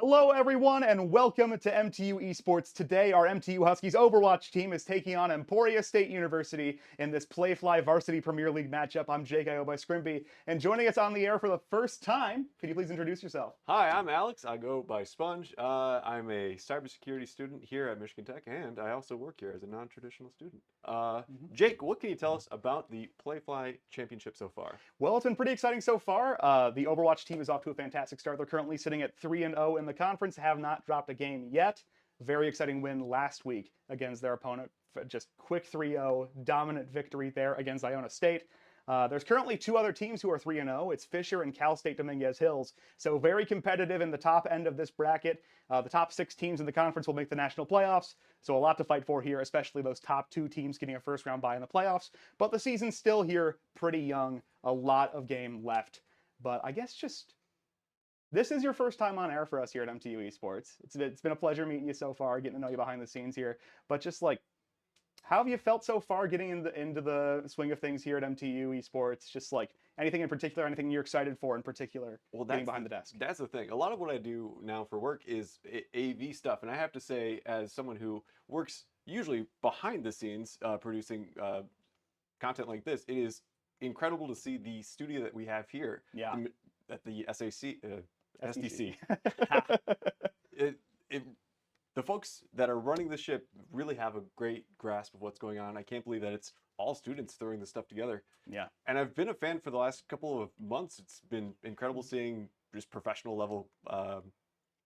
Hello, everyone, and welcome to MTU Esports. Today, our MTU Huskies Overwatch team is taking on Emporia State University in this Playfly Varsity Premier League matchup. I'm Jake, I go by Scrimby, and joining us on the air for the first time, could you please introduce yourself? Hi, I'm Alex. I go by Sponge. I'm a cybersecurity student here at Michigan Tech, and I also work here as a non-traditional student. Jake, what can you tell us about the Playfly Championship so far? Well, it's been pretty exciting so far. The Overwatch team is off to a fantastic start. They're currently sitting at 3-0 in the conference, have not dropped a game yet. Very exciting win last week against their opponent. Just quick 3-0, dominant victory there against Iona State. There's currently two other teams who are 3-0. It's Fisher and Cal State Dominguez Hills. So very competitive in the top end of this bracket. The top 6 teams in the conference will make the national playoffs. So a lot to fight for here, especially those top 2 teams getting a first round bye in the playoffs. But the season's still here, pretty young, a lot of game left. But I guess this is your first time on air for us here at MTU Esports. It's been a pleasure meeting you so far, getting to know you behind the scenes here. But just like, how have you felt so far getting into the swing of things here at MTU Esports? Just like anything in particular, anything you're excited for in particular, getting behind the desk? That's the thing. A lot of what I do now for work is AV stuff, and I have to say, as someone who works usually behind the scenes producing content like this, it is incredible to see the studio that we have here Yeah. at the SDC. it, it, the folks that are running the ship really have a great grasp of what's going on. I can't believe that it's all students throwing this stuff together. Yeah. And I've been a fan for the last couple of months. It's been incredible seeing just professional level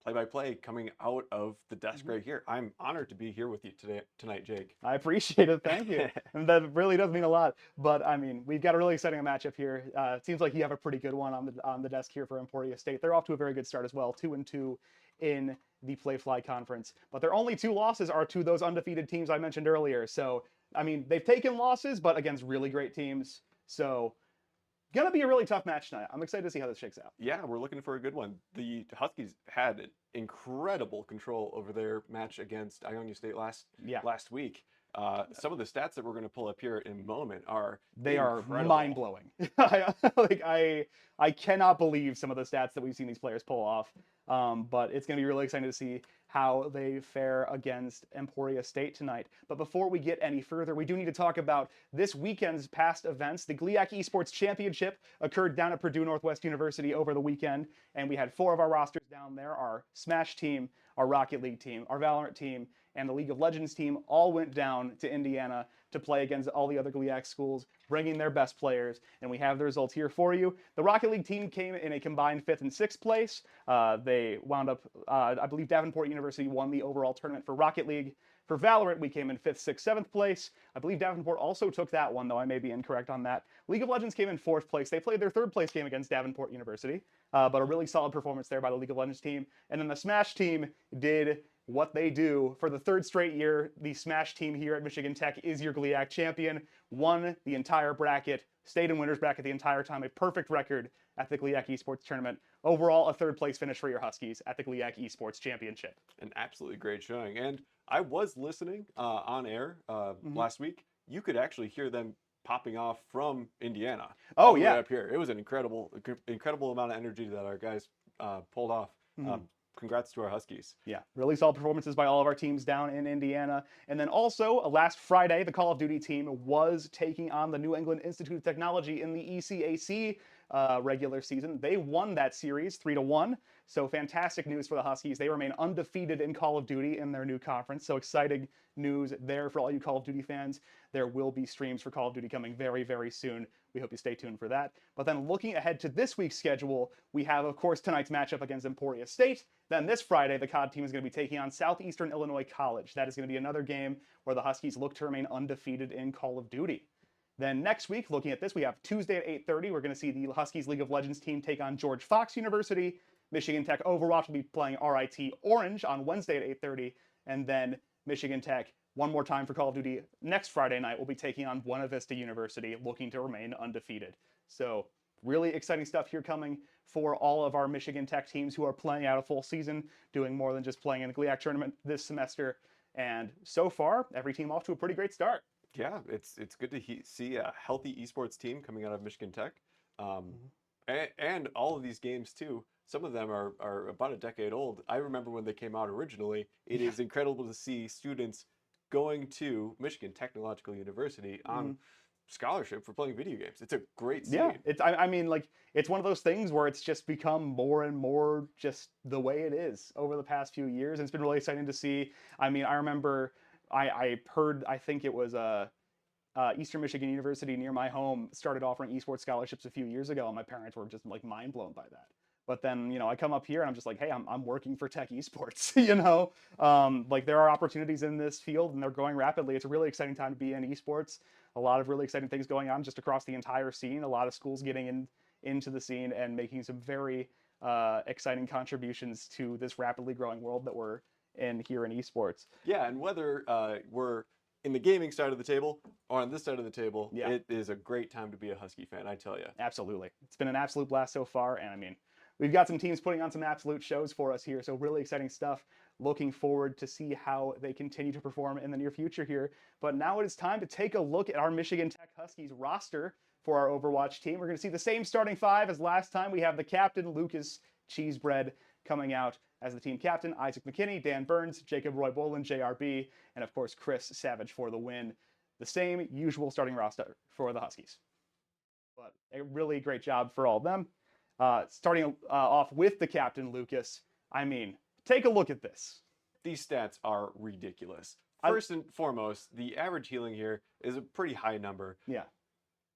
play-by-play coming out of the desk right here. I'm honored to be here with you tonight, Jake. I appreciate it. Thank you. And that really does mean a lot. But I mean, we've got a really exciting matchup here. It seems like you have a pretty good one on the desk here for Emporia State. They're off to a very good start as well, 2-2 in the Playfly Conference. But their only 2 losses are to those undefeated teams I mentioned earlier. So I mean, they've taken losses, but against really great teams. So gonna be a really tough match tonight. I'm excited to see how this shakes out. Yeah, we're looking for a good one. The Huskies had incredible control over their match against Iona State last week. Some of the stats that we're going to pull up here in a moment are mind blowing. I cannot believe some of the stats that we've seen these players pull off. But it's going to be really exciting to see how they fare against Emporia State tonight. But before we get any further, we do need to talk about this weekend's past events. The GLIAC Esports Championship occurred down at Purdue Northwest University over the weekend, and we had 4 of our rosters down there. Our Smash team, our Rocket League team, our Valorant team, and the League of Legends team all went down to Indiana to play against all the other GLIAC schools, bringing their best players, and we have the results here for you. The Rocket League team came in a combined 5th and 6th place. They wound up, I believe Davenport University won the overall tournament for Rocket League. For Valorant, we came in 5th, 6th, 7th place. I believe Davenport also took that one, though I may be incorrect on that. League of Legends came in 4th place. They played their 3rd place game against Davenport University, but a really solid performance there by the League of Legends team. And then the Smash team did what they do for the 3rd straight year. The Smash team here at Michigan Tech is your GLIAC champion, won the entire bracket, stayed in winner's bracket the entire time, a perfect record at the GLIAC Esports tournament. Overall, a 3rd place finish for your Huskies at the GLIAC Esports Championship. An absolutely great showing. And I was listening on air last week. You could actually hear them popping off from Indiana. Oh, yeah. Up here. It was an incredible amount of energy that our guys pulled off. Congrats to our Huskies. Yeah, really solid performances by all of our teams down in Indiana. And then also, last Friday, the Call of Duty team was taking on the New England Institute of Technology in the ECAC regular season. They won that series 3-1. So fantastic news for the Huskies. They remain undefeated in Call of Duty in their new conference. So exciting news there for all you Call of Duty fans. There will be streams for Call of Duty coming very, very soon. We hope you stay tuned for that. But then looking ahead to this week's schedule, we have, of course, tonight's matchup against Emporia State. Then this Friday, the COD team is going to be taking on Southeastern Illinois College. That is going to be another game where the Huskies look to remain undefeated in Call of Duty. Then next week, looking at this, we have Tuesday at 8:30. We're going to see the Huskies League of Legends team take on George Fox University. Michigan Tech Overwatch will be playing RIT Orange on Wednesday at 8:30. And then Michigan Tech, one more time for Call of Duty, next Friday night, will be taking on Buena Vista University, looking to remain undefeated. So really exciting stuff here coming for all of our Michigan Tech teams who are playing out a full season, doing more than just playing in the GLIAC tournament this semester. And so far, every team off to a pretty great start. Yeah, it's good to see a healthy esports team coming out of Michigan Tech, and all of these games too some of them are about a decade old. I remember when they came out originally. It is incredible to see students going to Michigan Technological University on scholarship for playing video games. It's a great Yeah, scene. I mean, like, it's one of those things where it's just become more and more just the way it is over the past few years. And it's been really exciting to see. I mean, I remember I heard, I think it was Eastern Michigan University near my home started offering esports scholarships a few years ago, and my parents were just like mind blown by that. But then, I come up here and I'm just like, hey, I'm working for tech esports, like there are opportunities in this field and they're growing rapidly. It's a really exciting time to be in esports. A lot of really exciting things going on just across the entire scene. A lot of schools getting into the scene and making some very exciting contributions to this rapidly growing world that we're in here in esports. Yeah, and whether we're in the gaming side of the table or on this side of the table, Yeah. it is a great time to be a Husky fan, I tell you. Absolutely. It's been an absolute blast so far. And I mean, we've got some teams putting on some absolute shows for us here. So really exciting stuff. Looking forward to see how they continue to perform in the near future here. But now it is time to take a look at our Michigan Tech Huskies roster for our Overwatch team. We're going to see the same starting five as last time. We have the captain, Lucas Cheesebread, coming out as the team captain, Isaac McKinney, Dan Burns, Jacob Roy Boland, JRB, and of course, Chris Savage for the win. The same usual starting roster for the Huskies. But a really great job for all of them. Starting off with the captain, Lucas. I mean, take a look at this. These stats are ridiculous. First and foremost, the average healing here is a pretty high number. Yeah.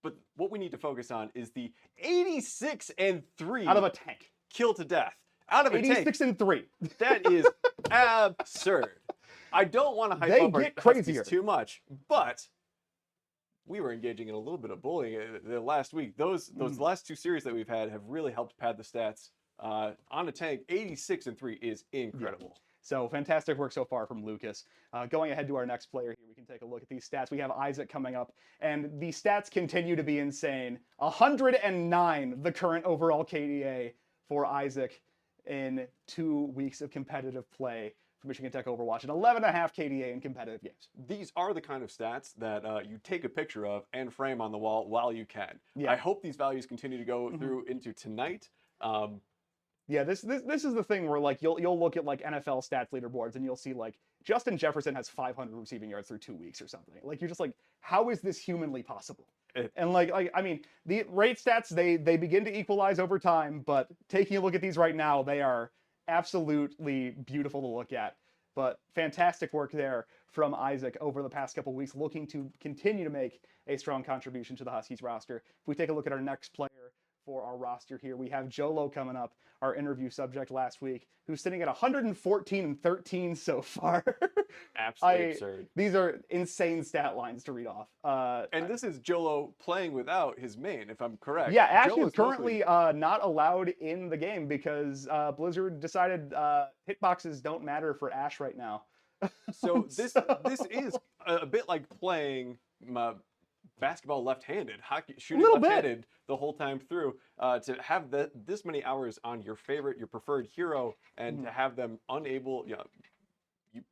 But what we need to focus on is the 86 and 3 out of a tank. Kill to death. Out of a tank. 86 and 3. That is absurd. I don't want to hype up our Huskies too much, but we were engaging in a little bit of bullying the last week. Those last two series that we've had have really helped pad the stats. On a tank, 86 and 3 is incredible. Yeah. So fantastic work so far from Lucas. Going ahead to our next player here, we can take a look at these stats. We have Isaac coming up, and the stats continue to be insane. 109, the current overall KDA for Isaac in 2 weeks of competitive play for Michigan Tech Overwatch, and 11.5 KDA in competitive games. These are the kind of stats that you take a picture of and frame on the wall while you can. Yeah. I hope these values continue to go through into tonight. Yeah, this is the thing where like you'll look at like NFL stats leaderboards and you'll see like Justin Jefferson has 500 receiving yards through 2 weeks or something. Like you're just like, how is this humanly possible? And like I mean, the rate stats they begin to equalize over time, but taking a look at these right now, they are absolutely beautiful to look at. But fantastic work there from Isaac over the past couple weeks, looking to continue to make a strong contribution to the Huskies roster. If we take a look at our next player for our roster here, we have Jolo coming up, our interview subject last week, who's sitting at 114 and 13 so far. Absolutely absurd. These are insane stat lines to read off. And this is Jolo playing without his main, if I'm correct. Yeah, Ash is currently not allowed in the game because Blizzard decided hitboxes don't matter for Ash right now. So this is a bit like playing basketball left-handed, hockey shooting left-handed the whole time through. To have this many hours on your preferred hero, and to have them unable,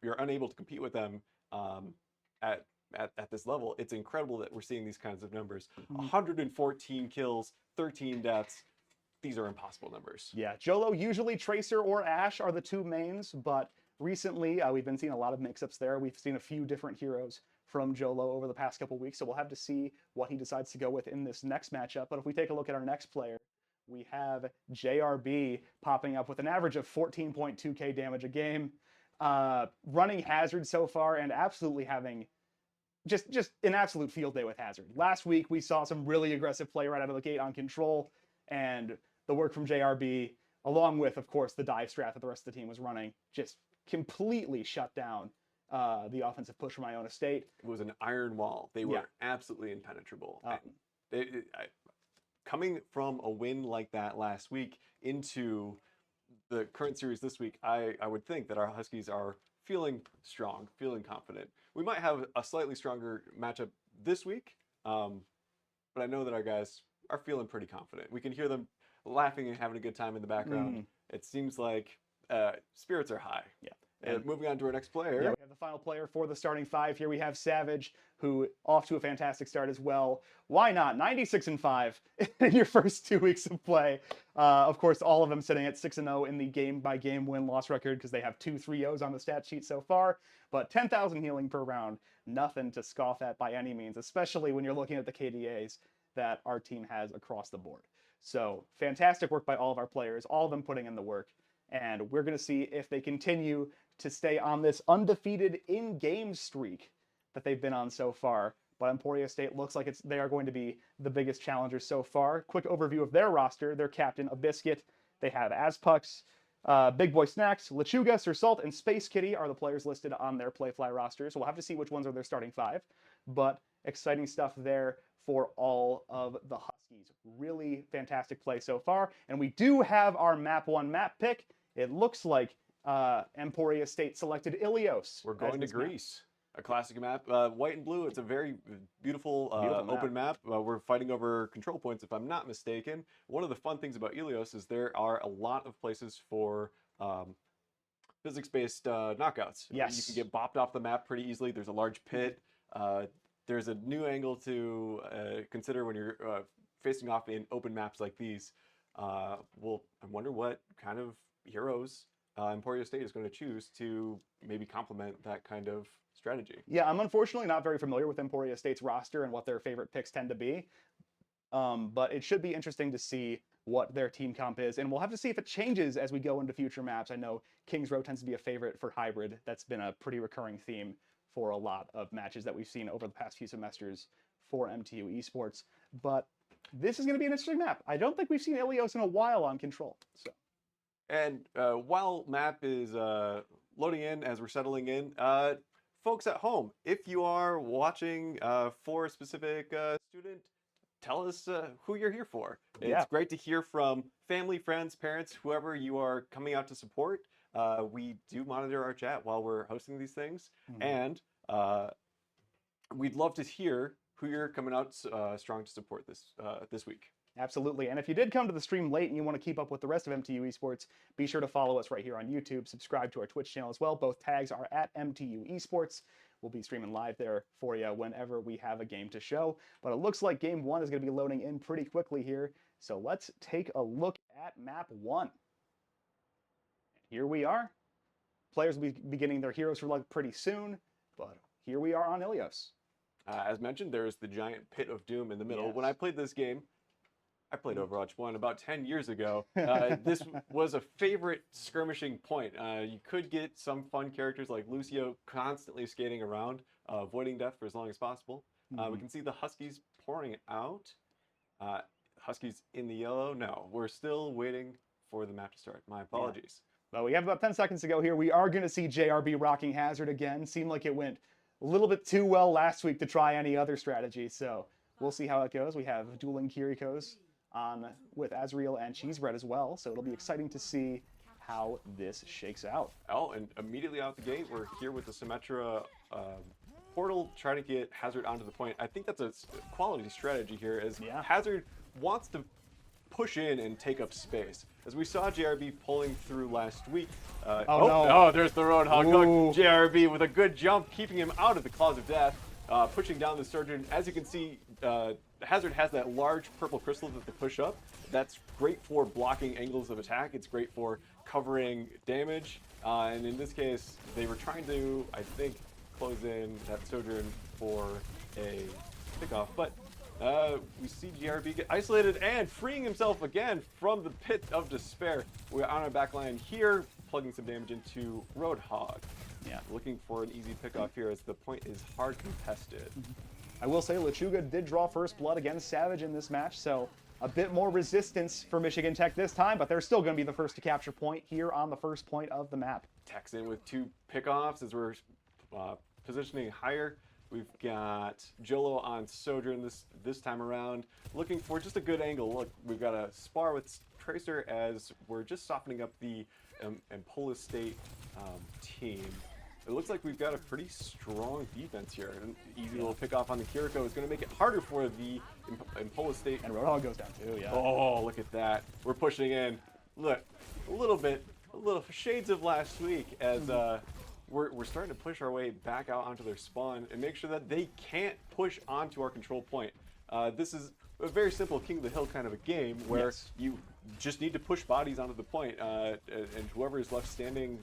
you're unable to compete with them at this level. It's incredible that we're seeing these kinds of numbers. 114 kills, 13 deaths. These are impossible numbers. Yeah, Jolo, usually Tracer or Ash are the two mains, but recently we've been seeing a lot of mix-ups there. We've seen a few different heroes from Jolo over the past couple weeks, so we'll have to see what he decides to go with in this next matchup. But if we take a look at our next player, we have JRB popping up with an average of 14.2k damage a game, running Hazard so far, and absolutely having just an absolute field day with Hazard. Last week, we saw some really aggressive play right out of the gate on Control, and the work from JRB, along with, of course, the dive strat that the rest of the team was running, just completely shut down the offensive push from Iona State. It was an iron wall. They were absolutely impenetrable. Coming from a win like that last week into the current series this week, I would think that our Huskies are feeling strong, feeling confident. We might have a slightly stronger matchup this week, but I know that our guys are feeling pretty confident. We can hear them laughing and having a good time in the background. It seems like spirits are high. Yeah. And moving on to our next player. yeah, we have the final player for the starting five. Here we have Savage, who off to a fantastic start as well. Why not? 96-5 in your first 2 weeks of play. Of course, all of them sitting at 6-0 in the game-by-game win-loss record because they have 2 3-0s on the stat sheet so far. But 10,000 healing per round, nothing to scoff at by any means, especially when you're looking at the KDAs that our team has across the board. So fantastic work by all of our players, all of them putting in the work. And we're going to see if they continue to stay on this undefeated in-game streak that they've been on so far. But Emporia State looks like they are going to be the biggest challengers so far. Quick overview of their roster. Their captain, a Biscuit. They have Azpucks, Big Boy Snacks, Lechuga, Sir Salt, and Space Kitty are the players listed on their Playfly roster. So we'll have to see which ones are their starting five. But exciting stuff there for all of the Huskies. Really fantastic play so far. And we do have our map 1 map pick. It looks like Emporia State selected Ilios. We're going to Greece. A classic map, white and blue. It's a very beautiful, open map. We're fighting over control points, if I'm not mistaken. One of the fun things about Ilios is there are a lot of places for physics-based knockouts. Yes. You can get bopped off the map pretty easily. There's a large pit. There's a new angle to consider when you're facing off in open maps like these. Well, I wonder what kind of heroes Emporia State is going to choose to maybe complement that kind of strategy. Yeah, I'm unfortunately not very familiar with Emporia State's roster and what their favorite picks tend to be. But it should be interesting to see what their team comp is. And we'll have to see if it changes as we go into future maps. I know Kings Row tends to be a favorite for hybrid. That's been a pretty recurring theme for a lot of matches that we've seen over the past few semesters for MTU Esports. But this is going to be an interesting map. I don't think we've seen Ilios in a while on Control. So. And while map is loading in as we're settling in, folks at home, if you are watching for a specific student, tell us who you're here for. It's great to hear from family, friends, parents, whoever you are coming out to support. We do monitor our chat while we're hosting these things, and we'd love to hear who you're coming out strong to support this week. Absolutely. And if you did come to the stream late and you want to keep up with the rest of MTU Esports, be sure to follow us right here on YouTube. Subscribe to our Twitch channel as well. Both tags are at MTU Esports. We'll be streaming live there for you whenever we have a game to show. But it looks like game 1 is going to be loading in pretty quickly here. So let's take a look at map 1. Here we are. Players will be beginning their heroes for luck pretty soon. But here we are on Ilios. As mentioned, there's the giant pit of doom in the middle. Yes. When I played this game, I played Overwatch 1 about 10 years ago. This was a favorite skirmishing point. You could get some fun characters like Lucio constantly skating around, avoiding death for as long as possible. We can see the Huskies pouring out. Huskies in the yellow? No, we're still waiting for the map to start. My apologies. Well, we have about 10 seconds to go here. We are going to see JRB rocking Hazard again. Seemed like it went a little bit too well last week to try any other strategy. So we'll see how it goes. We have dueling Kirikos on with Azriel and Cheese Bread as well, so it'll be exciting to see how this shakes out. Oh, and immediately out the gate, we're here with the Symmetra portal, trying to get Hazard onto the point. I think that's a quality strategy here, as Hazard wants to push in and take up space. As we saw JRB pulling through last week. Oh, there's the Roadhog. JRB with a good jump, keeping him out of the claws of death, pushing down the Surgeon. As you can see, Hazard has that large purple crystal that they push up. That's great for blocking angles of attack. It's great for covering damage. And in this case, they were trying to, I think, close in that Sojourn for a pickoff. But we see GRB get isolated and freeing himself again from the pit of despair. We're on our back line here, plugging some damage into Roadhog. Yeah, looking for an easy pickoff here as the point is hard contested. I will say Lechuga did draw first blood against Savage in this match, so a bit more resistance for Michigan Tech this time, but they're still going to be the first to capture point here on the first point of the map. Tech's in with 2 pickoffs as we're positioning higher. We've got Jolo on Sojourn this time around, looking for just a good angle. Look, we've got a spar with Tracer as we're just softening up the Emporia State team. It looks like we've got a pretty strong defense here. An easy little pick off on the Kiriko is going to make it harder for the Emporia State. And Roadhog goes down too, yeah. Oh, look at that. We're pushing in. Look, a little bit a little shades of last week as we're starting to push our way back out onto their spawn and make sure that they can't push onto our control point. This is a very simple King of the Hill kind of a game where Yes. you just need to push bodies onto the point, and whoever is left standing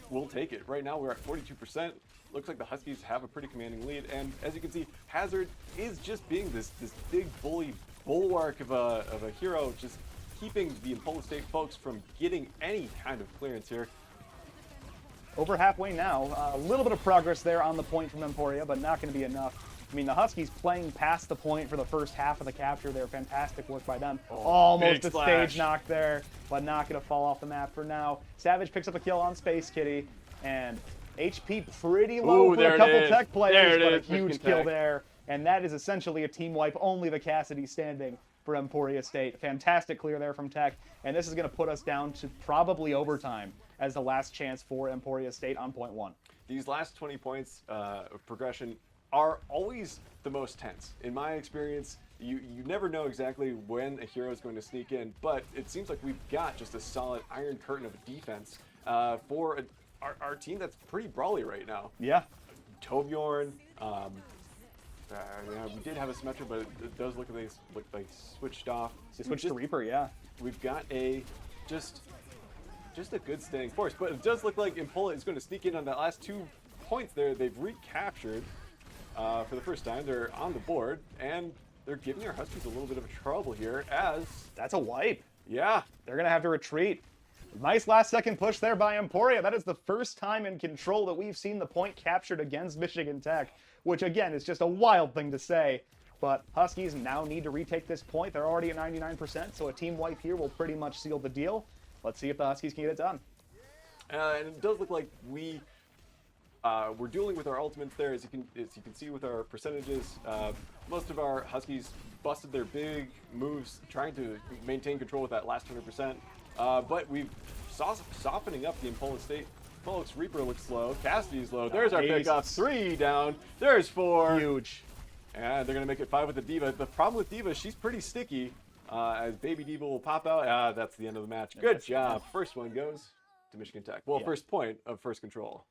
will take it. Right now we're at 42%. Looks like the Huskies have a pretty commanding lead, and as you can see, Hazard is just being this big bully bulwark of a hero, just keeping the Emporia State folks from getting any kind of clearance here. Over halfway now. A little bit of progress there on the point from Emporia, but not going to be enough. I mean, the Huskies playing past the point for the first half of the capture there. Fantastic work by them. Almost a stage knock there, but not going to fall off the map for now. Savage picks up a kill on Space Kitty, and HP pretty low for a couple tech players, but a huge kill there. And that is essentially a team wipe. Only the Cassidy standing for Emporia State. Fantastic clear there from Tech, and this is going to put us down to probably overtime as the last chance for Emporia State on point 1. These last 20 points of progression are always the most tense. In my experience, you never know exactly when a hero is going to sneak in, but it seems like we've got just a solid iron curtain of a defense for our team that's pretty brawly right now. Yeah. Torbjorn, we did have a Symmetra, but it does look like they switched off. They switched to Reaper, yeah. We've got a just a good staying force, but it does look like Emporia is going to sneak in on that last 2 points there. They've recaptured for the first time. They're on the board, and they're giving our Huskies a little bit of trouble here as... That's a wipe. Yeah. They're going to have to retreat. Nice last second push there by Emporia. That is the first time in control that we've seen the point captured against Michigan Tech, which again is just a wild thing to say. But Huskies now need to retake this point. They're already at 99%, so a team wipe here will pretty much seal the deal. Let's see if the Huskies can get it done. And it does look like we're dueling with our ultimates there, as you can see with our percentages. Most of our Huskies busted their big moves, trying to maintain control with that last 100%. But we've softening up the Emporia State folks. Reaper looks slow. Cassidy's low. There's our pickoff. 3 down. There's 4. Huge. And they're going to make it 5 with the Diva. The problem with Diva, she's pretty sticky. As Baby Diva will pop out. That's the end of the match. Good job. First one goes to Michigan Tech. Well, first point of first control.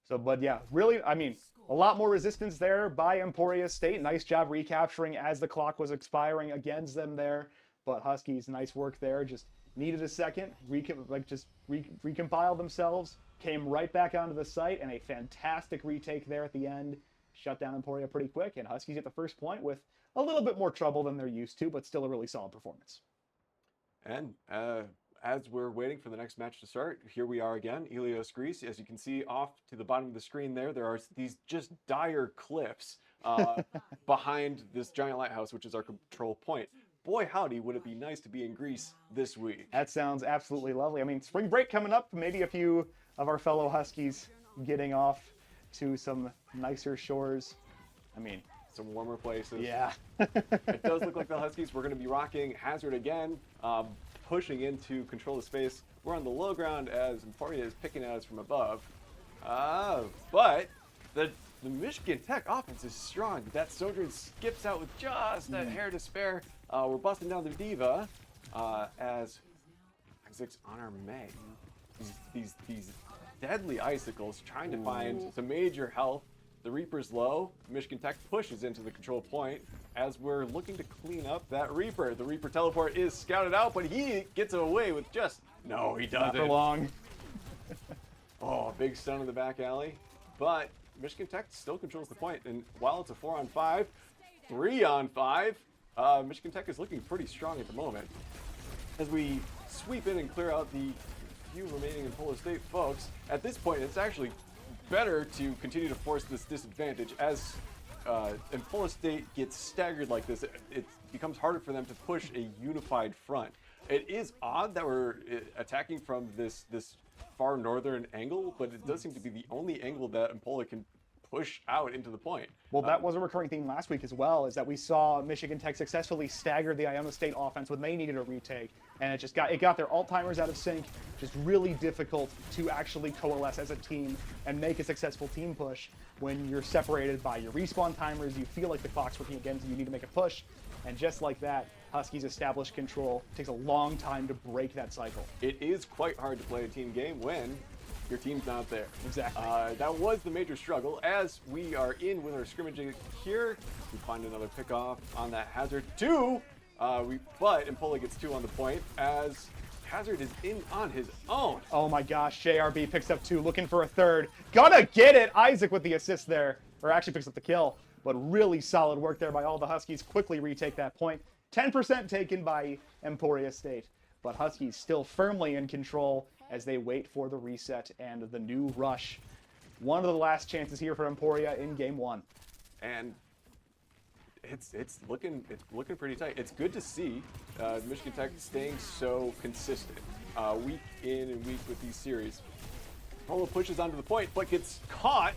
So, but yeah, really, I mean, a lot more resistance there by Emporia State. Nice job recapturing as the clock was expiring against them there. But Huskies, nice work there. Just needed a second, recompiled themselves, came right back onto the site, and a fantastic retake there at the end. Shut down Emporia pretty quick, and Huskies get the first point with a little bit more trouble than they're used to, but still a really solid performance. And as we're waiting for the next match to start, here we are again, Ilios, Greece. As you can see off to the bottom of the screen there are these just dire cliffs behind this giant lighthouse, which is our control point. Boy, howdy, would it be nice to be in Greece this week. That sounds absolutely lovely. I mean, spring break coming up, maybe a few of our fellow Huskies getting off to some nicer shores. I mean, some warmer places. Yeah. It does look like the Huskies, we're going to be rocking Hazard again, pushing into control of space. We're on the low ground as Emporia is picking at us from above. But the Michigan Tech offense is strong. That Sojourn skips out with just a hair to spare. We're busting down the Diva as Isaac's on our Meg. These deadly icicles trying to find some major health. The Reaper's low. Michigan Tech pushes into the control point as we're looking to clean up that Reaper. The Reaper teleport is scouted out, but he gets away with just... No, he doesn't. Not for long. Oh, big stun in the back alley. But Michigan Tech still controls the point, and while it's a 4-on-5, 3-on-5, Michigan Tech is looking pretty strong at the moment. As we sweep in and clear out the few remaining Emporia State folks, at this point it's actually better to continue to force this disadvantage. As Emporia State gets staggered like this, it becomes harder for them to push a unified front. It is odd that we're attacking from this far northern angle, but it does seem to be the only angle that Emporia can push out into the point. Well, that was a recurring theme last week as well, is that we saw Michigan Tech successfully stagger the Iona State offense when they needed a retake, and it got their alt-timers out of sync. Just really difficult to actually coalesce as a team and make a successful team push when you're separated by your respawn timers. You feel like the clock's working against you. You need to make a push, And just like that, Huskies establish control. It takes a long time to break that cycle. It is quite hard to play a team game when your team's not there. Exactly. That was the major struggle. As we are in with our scrimmage here, we find another pickoff on that Hazard 2. But Emporia gets 2 on the point as Hazard is in on his own. Oh my gosh, JRB picks up 2, looking for a third. Gonna get it! Isaac with the assist there, or actually picks up the kill. But really solid work there by all the Huskies. Quickly retake that point. 10% taken by Emporia State. But Huskies still firmly in control as they wait for the reset and the new rush. One of the last chances here for Emporia in game 1. And it's looking pretty tight. It's good to see Michigan Tech staying so consistent week in and week with these series. Polo pushes onto the point, but gets caught.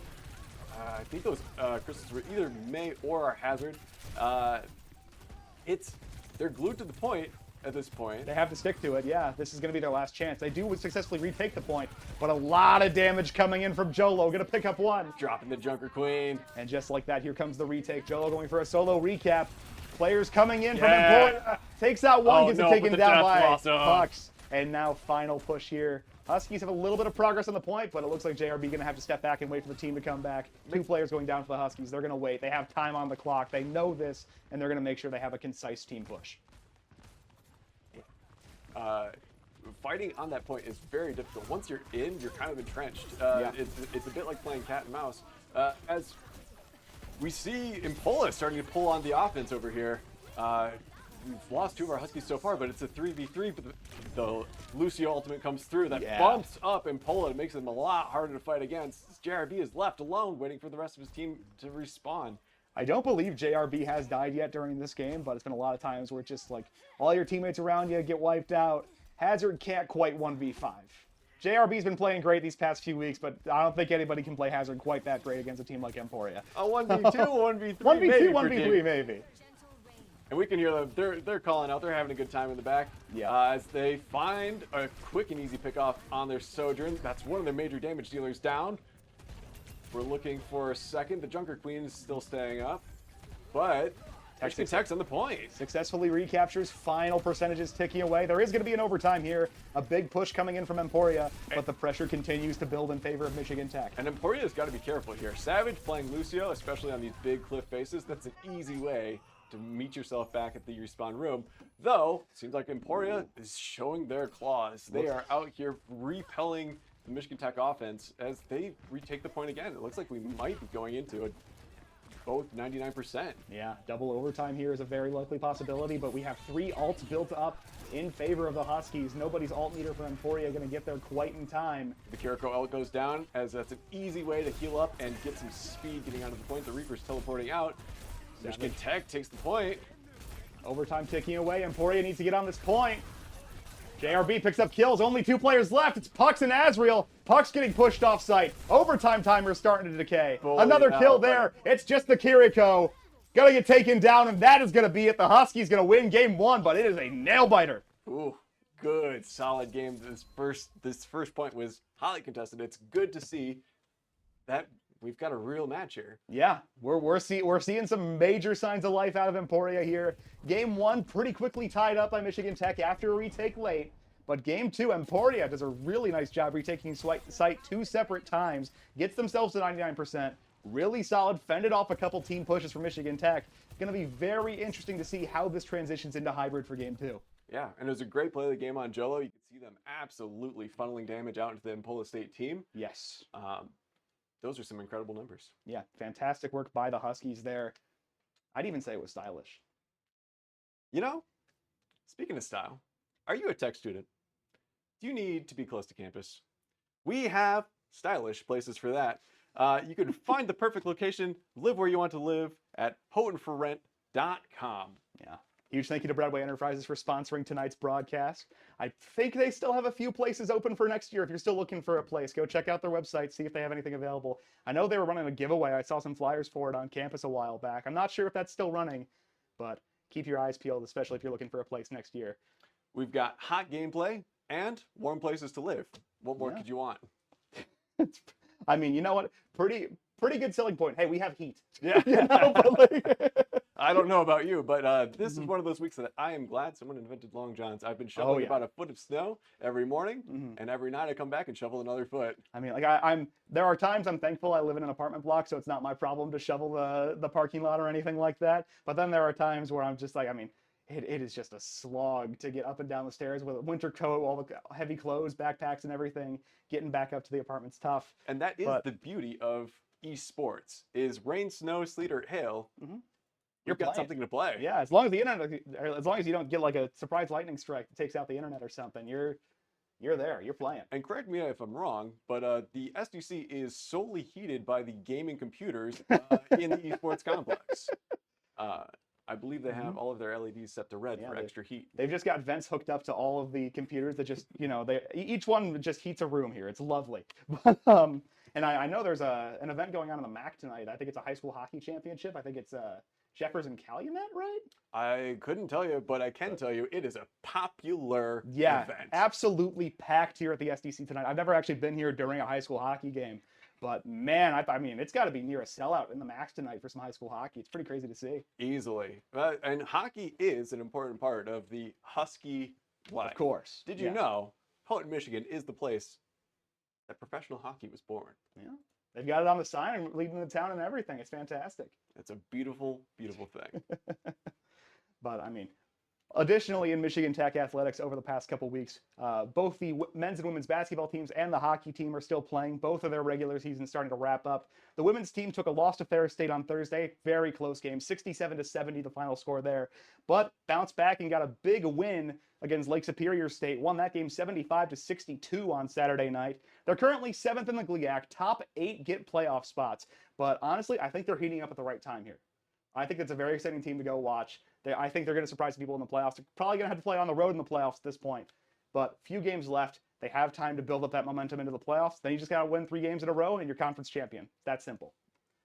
I think those crystals were either May or Hazard. They're glued to the point at this point. They have to stick to it, yeah. This is going to be their last chance. They do successfully retake the point, but a lot of damage coming in from Jolo. Going to pick up 1. Dropping the Junker Queen. And just like that, here comes the retake. Jolo going for a solo recap. Players coming in from Emporia. Takes out 1, gets it taken down by Pucks. And now final push here. Huskies have a little bit of progress on the point, but it looks like JRB going to have to step back and wait for the team to come back. 2 players going down for the Huskies. They're going to wait. They have time on the clock. They know this, and they're going to make sure they have a concise team push. Fighting on that point is very difficult. Once you're in, you're kind of entrenched. It's a bit like playing cat and mouse. As we see Emporia starting to pull on the offense over here. We've lost 2 of our Huskies so far, but it's a 3v3. But the Lucio ultimate comes through that bumps up Emporia and makes them a lot harder to fight against. JRB is left alone, waiting for the rest of his team to respawn. I don't believe JRB has died yet during this game, but it's been a lot of times where it's just like all your teammates around you get wiped out. Hazard can't quite 1v5. JRB's been playing great these past few weeks, but I don't think anybody can play Hazard quite that great against a team like Emporia. A 1v2, 1v3, 1v2, 1v3 maybe. And we can hear them. They're calling out. They're having a good time in the back. As they find a quick and easy pickoff on their Sojourn. That's one of their major damage dealers down. We're looking for a second. The Junker Queen is still staying up. But Michigan Tech's on the point. Successfully recaptures. Final percentages ticking away. There is going to be an overtime here. A big push coming in from Emporia, but the pressure continues to build in favor of Michigan Tech. And Emporia's got to be careful here. Savage playing Lucio, especially on these big cliff faces, that's an easy way to meet yourself back at the respawn room. Though, it seems like Emporia is showing their claws. They are out here repelling the Michigan Tech offense as they retake the point again. It looks like we might be going into it both 99%. Yeah, double overtime here is a very likely possibility, but we have 3 ults built up in favor of the Huskies. Nobody's ult meter for Emporia going to get there quite in time. The Kiriko ult goes down as that's an easy way to heal up and get some speed getting onto the point. The Reaper's teleporting out. Michigan Tech takes the point. Overtime ticking away. Emporia needs to get on this point. JRB picks up kills. Only 2 players left. It's Pucks and Azriel. Pucks getting pushed off site. Overtime timer starting to decay. Another kill there. It's just the Kiriko. Gonna get taken down, and that is gonna be it. The Huskies gonna win game 1, but it is a nail biter. Ooh, good, solid game. This first point was highly contested. It's good to see that we've got a real match here. Yeah, we're seeing some major signs of life out of Emporia here. Game 1 pretty quickly tied up by Michigan Tech after a retake late. But game 2, Emporia does a really nice job retaking site 2 separate times. Gets themselves to 99%. Really solid, fended off a couple team pushes for Michigan Tech. It's going to be very interesting to see how this transitions into hybrid for game 2. Yeah, and it was a great play of the game on Jolo. You could see them absolutely funneling damage out into the Emporia State team. Yes. Those are some incredible numbers. Yeah, fantastic work by the Huskies there. I'd even say it was stylish. You know, speaking of style, are you a tech student? Do you need to be close to campus? We have stylish places for that. You can find the perfect location, live where you want to live at potentforrent.com. Yeah. Huge thank you to Broadway Enterprises for sponsoring tonight's broadcast. I think they still have a few places open for next year. If you're still looking for a place, go check out their website, see if they have anything available. I know they were running a giveaway. I saw some flyers for it on campus a while back. I'm not sure if that's still running, but keep your eyes peeled, especially if you're looking for a place next year. We've got hot gameplay and warm places to live. What more could you want? I mean, you know what? Pretty good selling point. Hey, we have heat. Yeah. You know, but like... I don't know about you, but this is Mhm. one of those weeks that I am glad someone invented long johns. I've been Oh shoveling yeah. about a foot of snow every morning, Mhm. and every night I come back and shovel another foot. I mean, like I'm there are times I'm thankful I live in an apartment block, so it's not my problem to shovel the parking lot or anything like that. But then there are times where I'm just like, I mean, it is just a slog to get up and down the stairs with a winter coat, all the heavy clothes, backpacks, and everything. Getting back up to the apartment's tough. And that is But the beauty of esports: is rain, snow, sleet, or hail, mhm, you're we've got playing. something to play. Yeah, as long as the internet, or as long as you don't get like a surprise lightning strike that takes out the internet or something, you're there. You're playing. And correct me if I'm wrong, but the SDC is solely heated by the gaming computers in the esports complex. Uh, I believe they have Mhm. all of their LEDs set to red Yeah, for extra heat. they've just got vents hooked up to all of the computers that just, each one just heats a room here. It's lovely. But, and I know there's an event going on in the MAC tonight. I think it's a high school hockey championship. I think it's Jeffers and Calumet, right? I couldn't tell you, but I can But tell you it is a popular yeah, event. absolutely packed here at the SDC tonight. I've never actually been here during a high school hockey game, but man, I mean, it's got to be near a sellout in the MAC tonight for some high school hockey. It's pretty crazy to see. Easily. And hockey is an important part of the Husky Of life. course. Did you Yeah. know Houghton, Michigan is the place that professional hockey was born? Yeah. They've got it on the sign and leading the town and everything. It's fantastic. It's a beautiful, beautiful thing. But I mean, additionally, in Michigan Tech athletics over the past couple weeks, both the men's and women's basketball teams and the hockey team are still playing. Both of their regular seasons starting to wrap up. The women's team took a loss to Ferris State on Thursday. Very close game, 67-70, the final score there. But bounced back and got a big win against Lake Superior State. Won that game 75-62 on Saturday night. They're currently 7th in the GLIAC. Top 8 get playoff spots. But honestly, I think they're heating up at the right time here. I think it's a very exciting team to go watch. I think they're going to surprise people in the playoffs. They're probably going to have to play on the road in the playoffs at this point. But few games left. They have time to build up that momentum into the playoffs. Then you just got to win 3 games in a row and you're conference champion. That simple.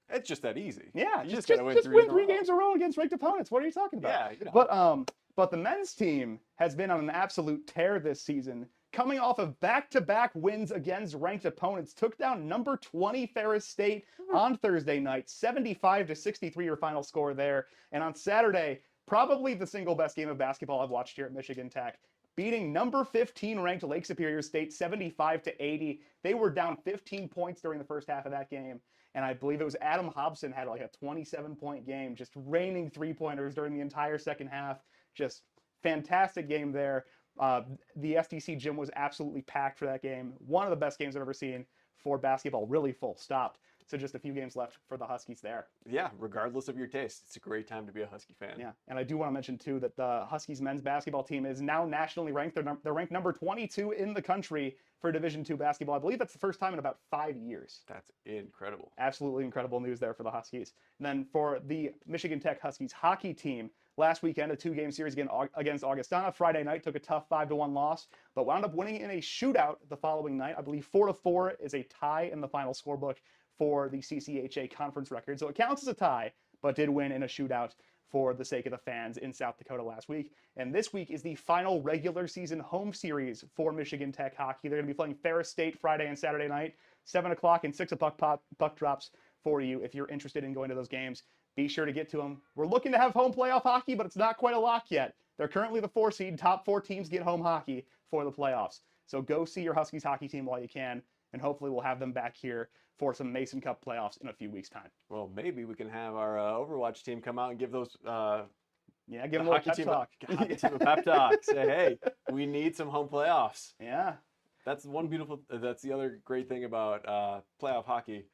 It's just that easy. Yeah, You just gotta win just three win in a 3 row. games in a row against ranked opponents. What are you talking about? Yeah, you know. But the men's team has been on an absolute tear this season, coming off of back-to-back wins against ranked opponents. Took down number 20 Ferris State on Thursday night, 75-63 your final score there. And on Saturday, probably the single best game of basketball I've watched here at Michigan Tech, beating number 15 ranked Lake Superior State 75-80. They were down 15 points during the first half of that game. And I believe it was Adam Hobson had like a 27-point game, just raining 3-pointers during the entire second half. Just fantastic game there. The SDC gym was absolutely packed for that game. One of the best games I've ever seen for basketball, really full stopped. So just a few games left for the Huskies there. Yeah, regardless of your taste, it's a great time to be a Husky fan. Yeah, and I do want to mention too that the Huskies men's basketball team is now nationally ranked. They're ranked number 22 in the country for Division II basketball. I believe that's the first time in about 5 years. That's incredible. Absolutely incredible news there for the Huskies. And then for the Michigan Tech Huskies hockey team, last weekend, a 2-game series against Augustana. Friday night took a tough 5-1 loss, but wound up winning in a shootout the following night. I believe 4-4 is a tie in the final scorebook for the CCHA conference record. So it counts as a tie, but did win in a shootout for the sake of the fans in South Dakota last week. And this week is the final regular season home series for Michigan Tech hockey. They're going to be playing Ferris State Friday and Saturday night, 7 o'clock and 6 o'clock puck drops for you if you're interested in going to those games. Be sure to get to them. We're looking to have home playoff hockey, but it's not quite a lock yet. They're currently the 4 seed. Top 4 teams get home hockey for the playoffs. So go see your Huskies hockey team while you can, and hopefully we'll have them back here for some Mason Cup playoffs in a few weeks' time. Well, maybe we can have our Overwatch team come out and give those give them a little pep talk. Hockey team a pep talk. Say, hey, we need some home playoffs. Yeah. That's one beautiful. That's the other great thing about playoff hockey.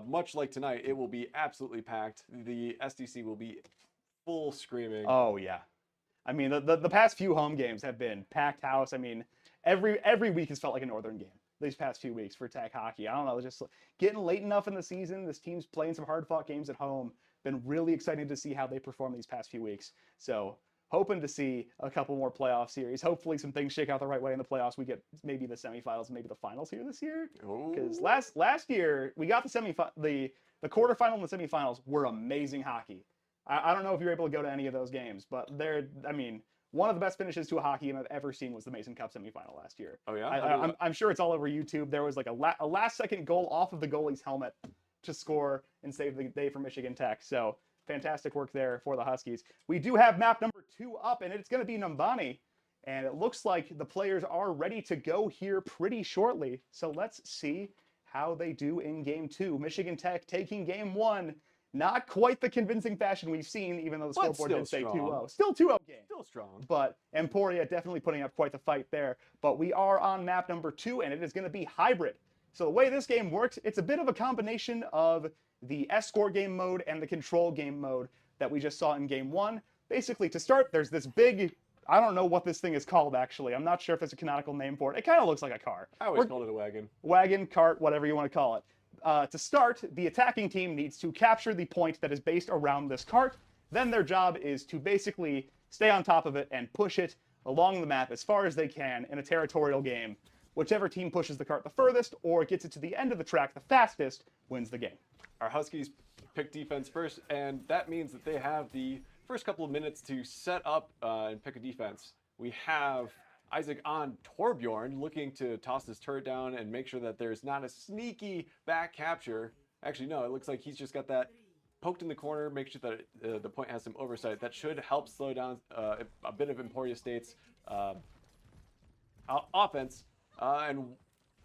Much like tonight, it will be absolutely packed. The SDC will be full screaming. Oh yeah. I mean, the past few home games have been packed house. I mean, every week has felt like a Northern game these past few weeks for Tech hockey. I don't know, just getting late enough in the season. This team's playing some hard-fought games at home. Been really excited to see how they perform these past few weeks. So hoping to see a couple more playoff series. Hopefully some things shake out the right way in the playoffs. We get maybe the semifinals, maybe the finals here this year. Because last year we got the quarterfinal and the semifinals were amazing hockey. I don't know if you were able to go to any of those games, but one of the best finishes to a hockey game I've ever seen was the Mason Cup semifinal last year. Oh yeah, I'm sure it's all over YouTube. There was like a last second goal off of the goalie's helmet to score and save the day for Michigan Tech. So fantastic work there for the Huskies. We do have map number 2 up, and it's going to be Numbani. And it looks like the players are ready to go here pretty shortly. So let's see how they do in game 2. Michigan Tech taking game 1. Not quite the convincing fashion we've seen, even though the scoreboard did say 2-0. Still 2-0 game. Still strong. But Emporia definitely putting up quite the fight there. But we are on map number 2, and it is going to be hybrid. So the way this game works, it's a bit of a combination of the escort game mode and the control game mode that we just saw in game 1. Basically, to start, there's this big... I don't know what this thing is called, actually. I'm not sure if there's a canonical name for it. It kind of looks like a car. I always called it a wagon. Wagon, cart, whatever you want to call it. To start, the attacking team needs to capture the point that is based around this cart. Then their job is to basically stay on top of it and push it along the map as far as they can in a territorial game. Whichever team pushes the cart the furthest or gets it to the end of the track the fastest wins the game. Our Huskies pick defense first, and that means that they have the first couple of minutes to set up and pick a defense. We have Isaac on Torbjorn looking to toss his turret down and make sure that there's not a sneaky back capture. Actually, no, it looks like he's just got that poked in the corner, make sure that the point has some oversight. That should help slow down a bit of Emporia State's offense. And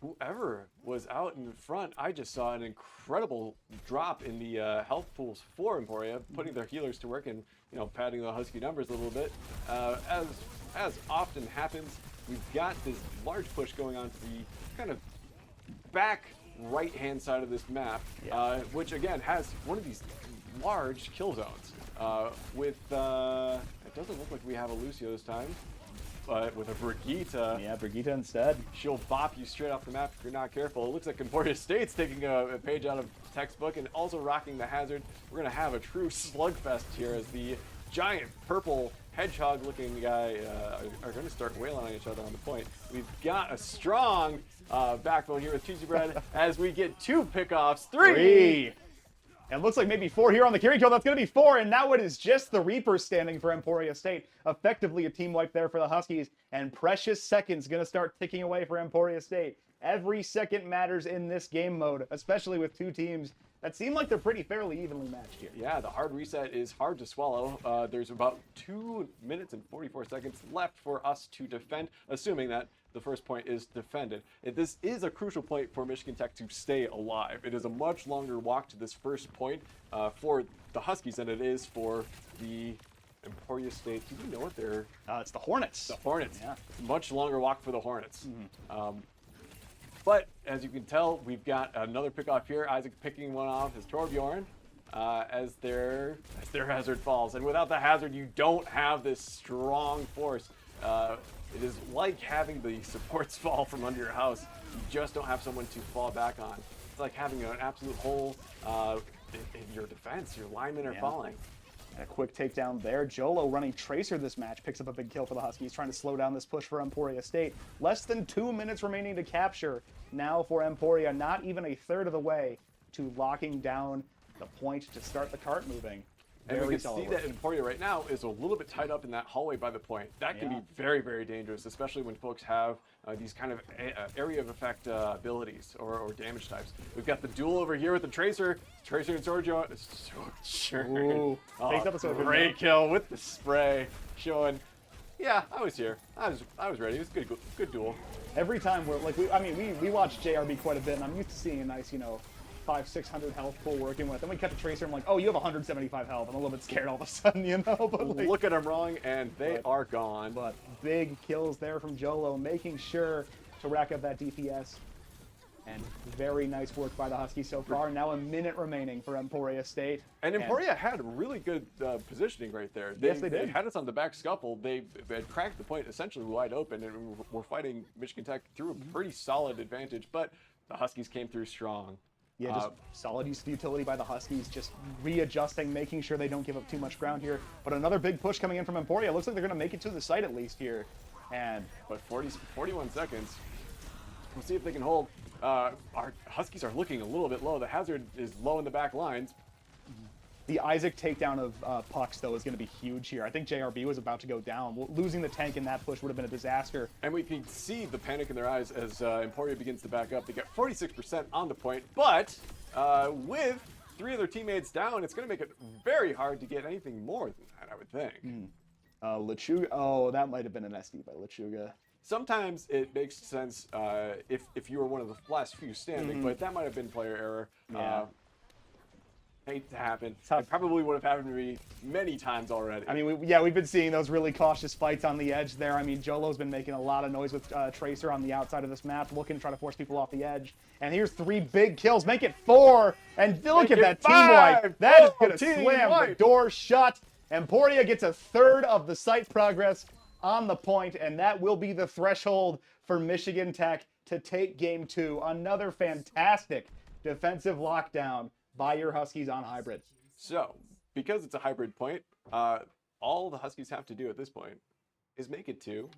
whoever was out in front, I just saw an incredible drop in the health pools for Emporia, putting their healers to work and padding the Husky numbers a little bit. As often happens, we've got this large push going on to the kind of back right-hand side of this map, which again has one of these large kill zones. It doesn't look like we have a Lucio this time. But with a Brigitte. Yeah, Brigitte instead. She'll bop you straight off the map if you're not careful. It looks like Emporia State's taking a page out of textbook and also rocking the hazard. We're going to have a true slugfest here as the giant purple hedgehog-looking guy are going to start wailing on each other on the point. We've got a strong backbone here with Cheesy Bread as we get 2 pickoffs. 3! And it looks like maybe 4 here on the carry kill. That's going to be 4, and now it is just the Reapers standing for Emporia State. Effectively a team wipe there for the Huskies, and precious seconds going to start ticking away for Emporia State. Every second matters in this game mode, especially with 2 teams that seem like they're pretty fairly evenly matched here. Yeah, the hard reset is hard to swallow. There's about 2 minutes and 44 seconds left for us to defend, assuming that the first point is defended. This is a crucial point for Michigan Tech to stay alive. It is a much longer walk to this first point for the Huskies than it is for the Emporia State. Do we know what they're... It's the Hornets. The Hornets. Yeah. Much longer walk for the Hornets. But as you can tell, we've got another pickoff here. Isaac picking one off as Torbjorn as their hazard falls. And without the hazard, you don't have this strong force. It is like having the supports fall from under your house. You just don't have someone to fall back on. It's like having an absolute hole in your defense. Your linemen are falling. A quick takedown there. Jolo running Tracer this match picks up a big kill for the Huskies, trying to slow down this push for Emporia State. Less than 2 minutes remaining to capture now for Emporia, not even a third of the way to locking down the point to start the cart moving. And we can see that Emporia right now is a little bit tied up in that hallway by the point. That can be very, very dangerous, especially when folks have these kind of area of effect abilities or damage types. We've got the duel over here with the Tracer. Tracer and Sorjo. Ooh, great kill with the spray. Showing, yeah, I was here. I was ready. It was a good duel. Every time we're like, we watch JRB quite a bit, and I'm used to seeing a nice, 500-600 health pool working with. Then we catch a Tracer, I'm like, oh, you have 175 health. I'm a little bit scared all of a sudden, But like, look at them wrong, and they are gone. But big kills there from Jolo, making sure to rack up that DPS. And very nice work by the Huskies so far. Now a minute remaining for Emporia State. And Emporia had really good positioning right there. Yes, they did. They had us on the back scuffle. They had cracked the point essentially wide open, and were fighting Michigan Tech through a pretty solid advantage. But the Huskies came through strong. Yeah, just solid use of utility by the Huskies, just readjusting, making sure they don't give up too much ground here. But another big push coming in from Emporia. Looks like they're going to make it to the site at least here. But 41 seconds. We'll see if they can hold. Our Huskies are looking a little bit low. The hazard is low in the back lines. The Isaac takedown of pucks, though, is going to be huge here. I think JRB was about to go down. Losing the tank in that push would have been a disaster. And we can see the panic in their eyes as Emporia begins to back up. They got 46% on the point, but with 3 of their teammates down, it's going to make it very hard to get anything more than that, I would think. Lechuga. Oh, that might have been an SD by Lechuga. Sometimes it makes sense if you were one of the last few standing, but that might have been player error. Yeah. Hate to happen. Tough. It probably would have happened to me many times already. I mean, we've been seeing those really cautious fights on the edge there. I mean, Jolo's been making a lot of noise with Tracer on the outside of this map, looking to try to force people off the edge. And here's 3 big kills. Make it 4. And look at that team wipe. That is going to slam the door shut. Emporia gets a 3rd of the site progress on the point, and that will be the threshold for Michigan Tech to take game 2. Another fantastic defensive lockdown by your Huskies on hybrid. So, because it's a hybrid point, all the Huskies have to do at this point is make it to,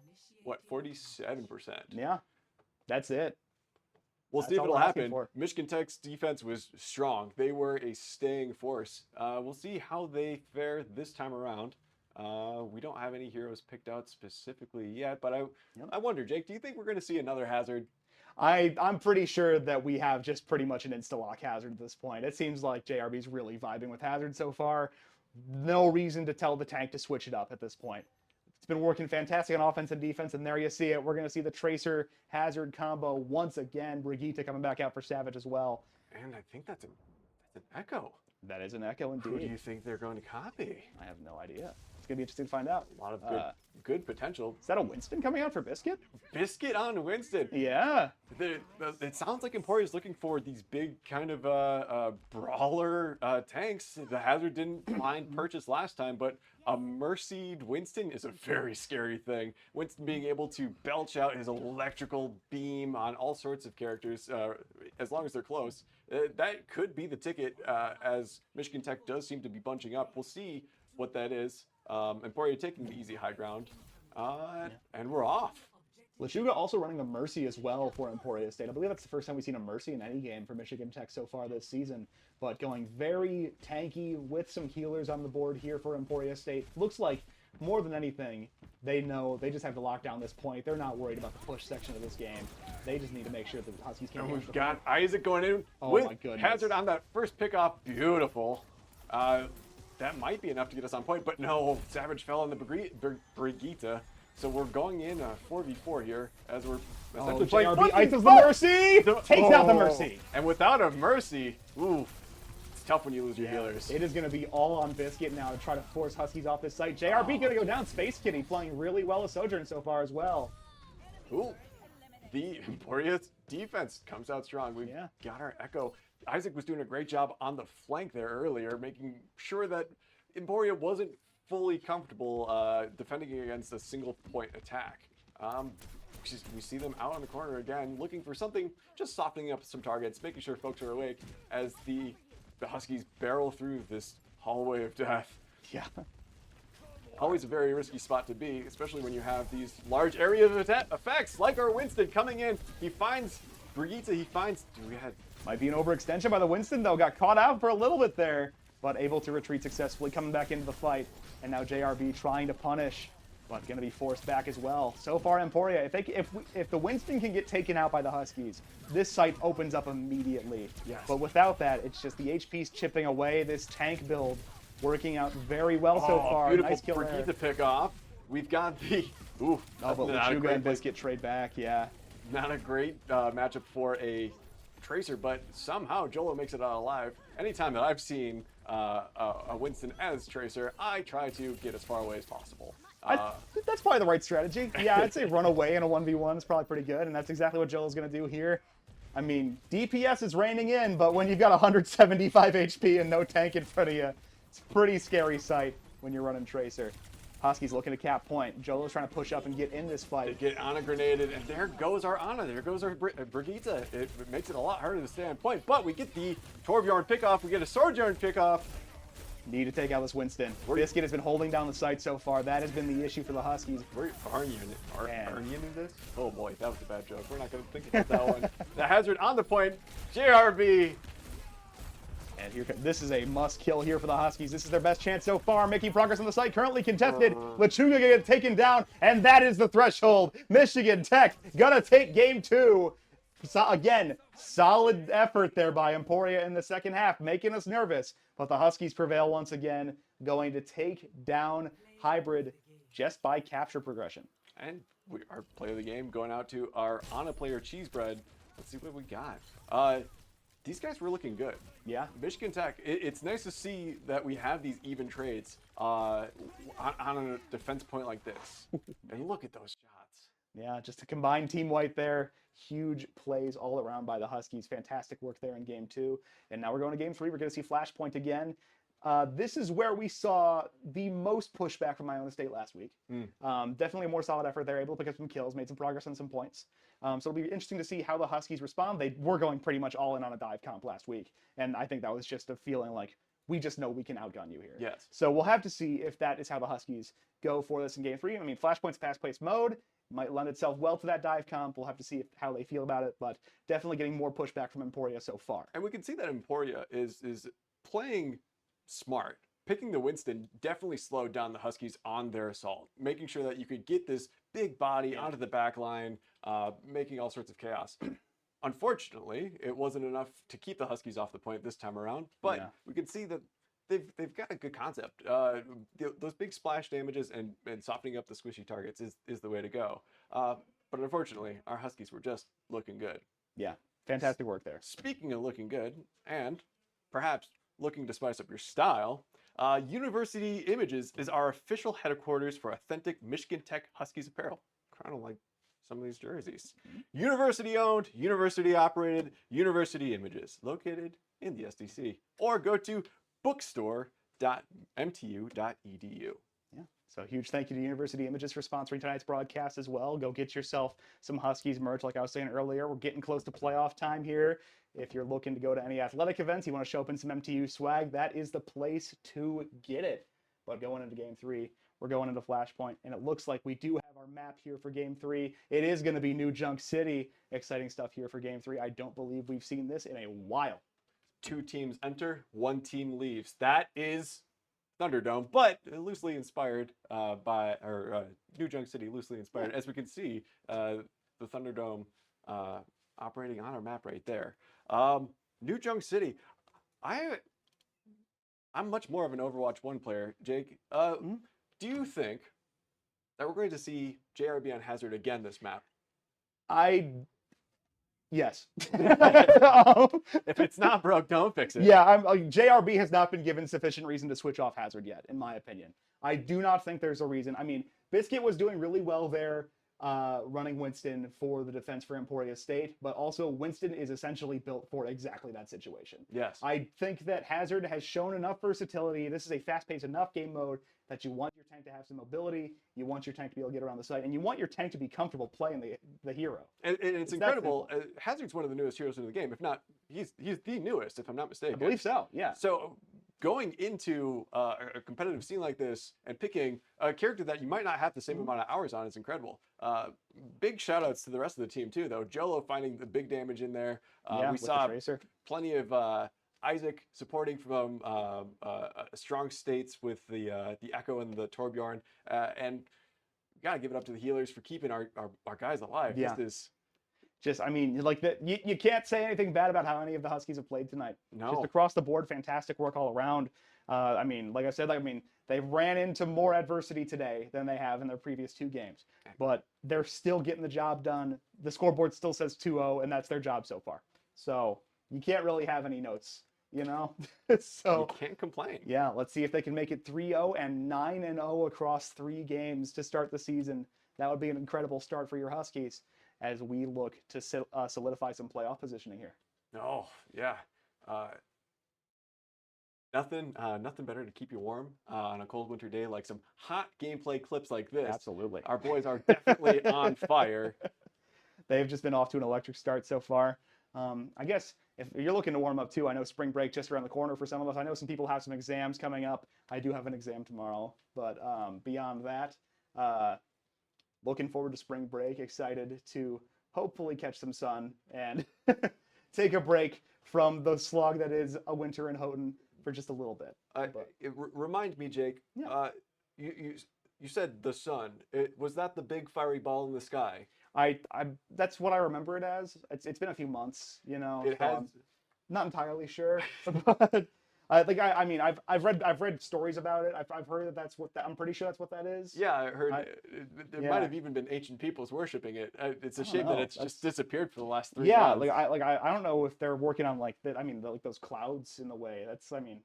what, 47%? Yeah, that's it. We'll That's see if all it'll we're asking happen. for. Michigan Tech's defense was strong. They were a staying force. We'll see how they fare this time around. We don't have any heroes picked out specifically yet, but I wonder, Jake, do you think we're going to see another Hazard? I'm pretty sure that we have just pretty much an insta-lock Hazard at this point. It seems like JRB's really vibing with Hazard so far. No reason to tell the tank to switch it up at this point. It's been working fantastic on offense and defense, and there you see it. We're going to see the Tracer Hazard combo once again. Brigitte coming back out for Savage as well. And I think that's an Echo. That is an Echo indeed. Who do you think they're going to copy? I have no idea. It's going to be interesting to find out. A lot of good potential. Is that a Winston coming out for Biscuit? Biscuit on Winston. Yeah. It sounds like Emporia is looking for these big kind of brawler tanks. The Hazard didn't find purchase last time, but a Mercied Winston is a very scary thing. Winston being able to belch out his electrical beam on all sorts of characters, as long as they're close. That could be the ticket, as Michigan Tech does seem to be bunching up. We'll see what that is. Emporia taking the easy high ground, and we're off. Lechuga also running a Mercy as well for Emporia State. I believe that's the first time we've seen a Mercy in any game for Michigan Tech so far this season. But going very tanky with some healers on the board here for Emporia State. Looks like, more than anything, they know they just have to lock down this point. They're not worried about the push section of this game. They just need to make sure that the Huskies can't. And we've got Isaac going in my with goodness. Hazard on that first pickoff. Beautiful. That might be enough to get us on point, but no, Savage fell on the Brigitte. So we're going in 4v4 here as we're essentially playing. JRB ices the Mercy! Takes out the Mercy. And without a Mercy, ooh, it's tough when you lose your healers. It is going to be all on Biscuit now to try to force Huskies off this site. JRB going to go down. Space Kitty playing really well with Sojourn so far as well. Ooh, the Emporia defense comes out strong. We've got our Echo. Isaac was doing a great job on the flank there earlier, making sure that Emporia wasn't fully comfortable defending against a single point attack. We see them out on the corner again, looking for something, just softening up some targets, making sure folks are awake as the Huskies barrel through this hallway of death. Yeah. Always a very risky spot to be, especially when you have these large area of effects, like our Winston coming in. He finds Brigitte, Might be an overextension by the Winston, though. Got caught out for a little bit there, but able to retreat successfully, coming back into the fight. And now JRB trying to punish, but going to be forced back as well. So far, Emporia, if the Winston can get taken out by the Huskies, this site opens up immediately. Yes. But without that, it's just the HP's chipping away. This tank build working out matchup so far. Beautiful Nice kill Brigitte there. pick off. We've got the but Lechuga and Biscuit trade back, yeah. Not a great matchup for a Tracer, but somehow Jolo makes it out alive. Anytime that I've seen a Winston as Tracer, I try to get as far away as possible. That's probably the right strategy. Yeah, I'd say run away in a 1v1 is probably pretty good, and that's exactly what Jolo's going to do here. I mean, DPS is raining in, but when you've got 175 HP and no tank in front of you, it's a pretty scary sight when you're running Tracer. Huskies looking to cap point. Jolo's trying to push up and get in this fight. They get Ana grenaded, and there goes our Ana. There goes our Brigitte. It makes it a lot harder to stay on point, but we get the Torbjorn pickoff. We get a Sojourn pickoff. Need to take out this Winston. Biscuit has been holding down the site so far. That has been the issue for the Huskies. We're Arnieing this? Oh boy, that was a bad joke. We're not going to think about that one. The Hazard on the point. JRB. And here, this is a must kill here for the Huskies. This is their best chance so far, making progress on the site. Currently contested. Lechuga gonna get taken down, and that is the threshold. Michigan Tech gonna take game 2. So again, solid effort there by Emporia in the second half, making us nervous. But the Huskies prevail once again, going to take down Hybrid just by capture progression. And our play of the game going out to our on a player cheese bread. Let's see what we got. These guys were looking good. Yeah. Michigan Tech, it's nice to see that we have these even trades on a defense point like this. And look at those shots. Yeah, just a combined team white there. Huge plays all around by the Huskies. Fantastic work there in game 2. And now we're going to game 3. We're going to see Flashpoint again. This is where we saw the most pushback from Iona State last week. Definitely a more solid effort. They're able to pick up some kills, made some progress on some points. So it'll be interesting to see how the Huskies respond. They were going pretty much all in on a dive comp last week. And I think that was just a feeling like, we just know we can outgun you here. Yes. So we'll have to see if that is how the Huskies go for this in game 3. I mean, Flashpoint's fast-paced mode might lend itself well to that dive comp. We'll have to see how they feel about it, but definitely getting more pushback from Emporia so far. And we can see that Emporia is playing smart. Picking the Winston definitely slowed down the Huskies on their assault, making sure that you could get this big body onto the back line, making all sorts of chaos. Unfortunately, it wasn't enough to keep the Huskies off the point this time around, but we can see that they've got a good concept. Those big splash damages and softening up the squishy targets is the way to go. But unfortunately, our Huskies were just looking good. Yeah, fantastic work there. Speaking of looking good, and perhaps looking to spice up your style, University Images is our official headquarters for authentic Michigan Tech Huskies apparel. Kind of like some of these jerseys. University owned, university operated, University Images, located in the SDC. Or go to bookstore.mtu.edu. Yeah. So huge thank you to University Images for sponsoring tonight's broadcast as well. Go get yourself some Huskies merch. Like I was saying earlier, we're getting close to playoff time here. If you're looking to go to any athletic events, you want to show up in some MTU swag, that is the place to get it. But going into game 3, we're going into Flashpoint, and it looks like we do have our map here for game 3. It is going to be New Junk City. Exciting stuff here for game 3. I don't believe we've seen this in a while. 2 teams enter, 1 team leaves. That is Thunderdome, but loosely inspired New Junk City, loosely inspired. As we can see, the Thunderdome operating on our map right there. New Junk City, I'm much more of an Overwatch 1 player. Jake, do you think that we're going to see JRB on Hazard again this map? Yes. If it's not broke, don't fix it. Yeah, JRB has not been given sufficient reason to switch off Hazard yet, in my opinion. I do not think there's a reason. I mean, Biscuit was doing really well there, running Winston for the defense for Emporia State, but also Winston is essentially built for exactly that situation. Yes. I think that Hazard has shown enough versatility. This is a fast-paced enough game mode that you want your tank to have some mobility, you want your tank to be able to get around the site, and you want your tank to be comfortable playing the hero. And it's incredible. Hazard's one of the newest heroes in the game. If not, he's the newest, if I'm not mistaken. I believe so, yeah. So going into a competitive scene like this and picking a character that you might not have the same amount of hours on is incredible. Big shout outs to the rest of the team too, though. Jolo finding the big damage in there. We saw plenty of Isaac supporting from strong states with the Echo and the Torbjorn. And gotta give it up to the healers for keeping our guys alive. Yeah. This is just, I mean, like you can't say anything bad about how any of the Huskies have played tonight. No. Just across the board, fantastic work all around. I mean, like I said, they've ran into more adversity today than they have in their previous 2 games, but they're still getting the job done. The scoreboard still says 2-0, and that's their job so far. So you can't really have any notes, you know? So you can't complain. Yeah, let's see if they can make it 3-0 and 9-0 across 3 games to start the season. That would be an incredible start for your Huskies as we look to solidify some playoff positioning here. Oh, yeah. Nothing better to keep you warm on a cold winter day like some hot gameplay clips like this. Absolutely. Our boys are definitely on fire. They've just been off to an electric start so far. I guess if you're looking to warm up too, I know spring break just around the corner for some of us. I know some people have some exams coming up. I do have an exam tomorrow, but beyond that, looking forward to spring break. Excited to hopefully catch some sun and take a break from the slog that is a winter in Houghton for just a little bit. Remind me, Jake. Yeah. You said the sun. Was that the big fiery ball in the sky? I that's what I remember it as. It's been a few months, you know. It So has. I'm not entirely sure, but I mean I've read stories about it. I've heard that that's what I'm pretty sure that's what that is. Yeah, I heard I, there might yeah, have even been ancient peoples worshiping it. It's I a don't shame that know. it's That's just disappeared for the last 3 yeah. months. I don't know if they're working on like that. I mean like those clouds in the way. That's I mean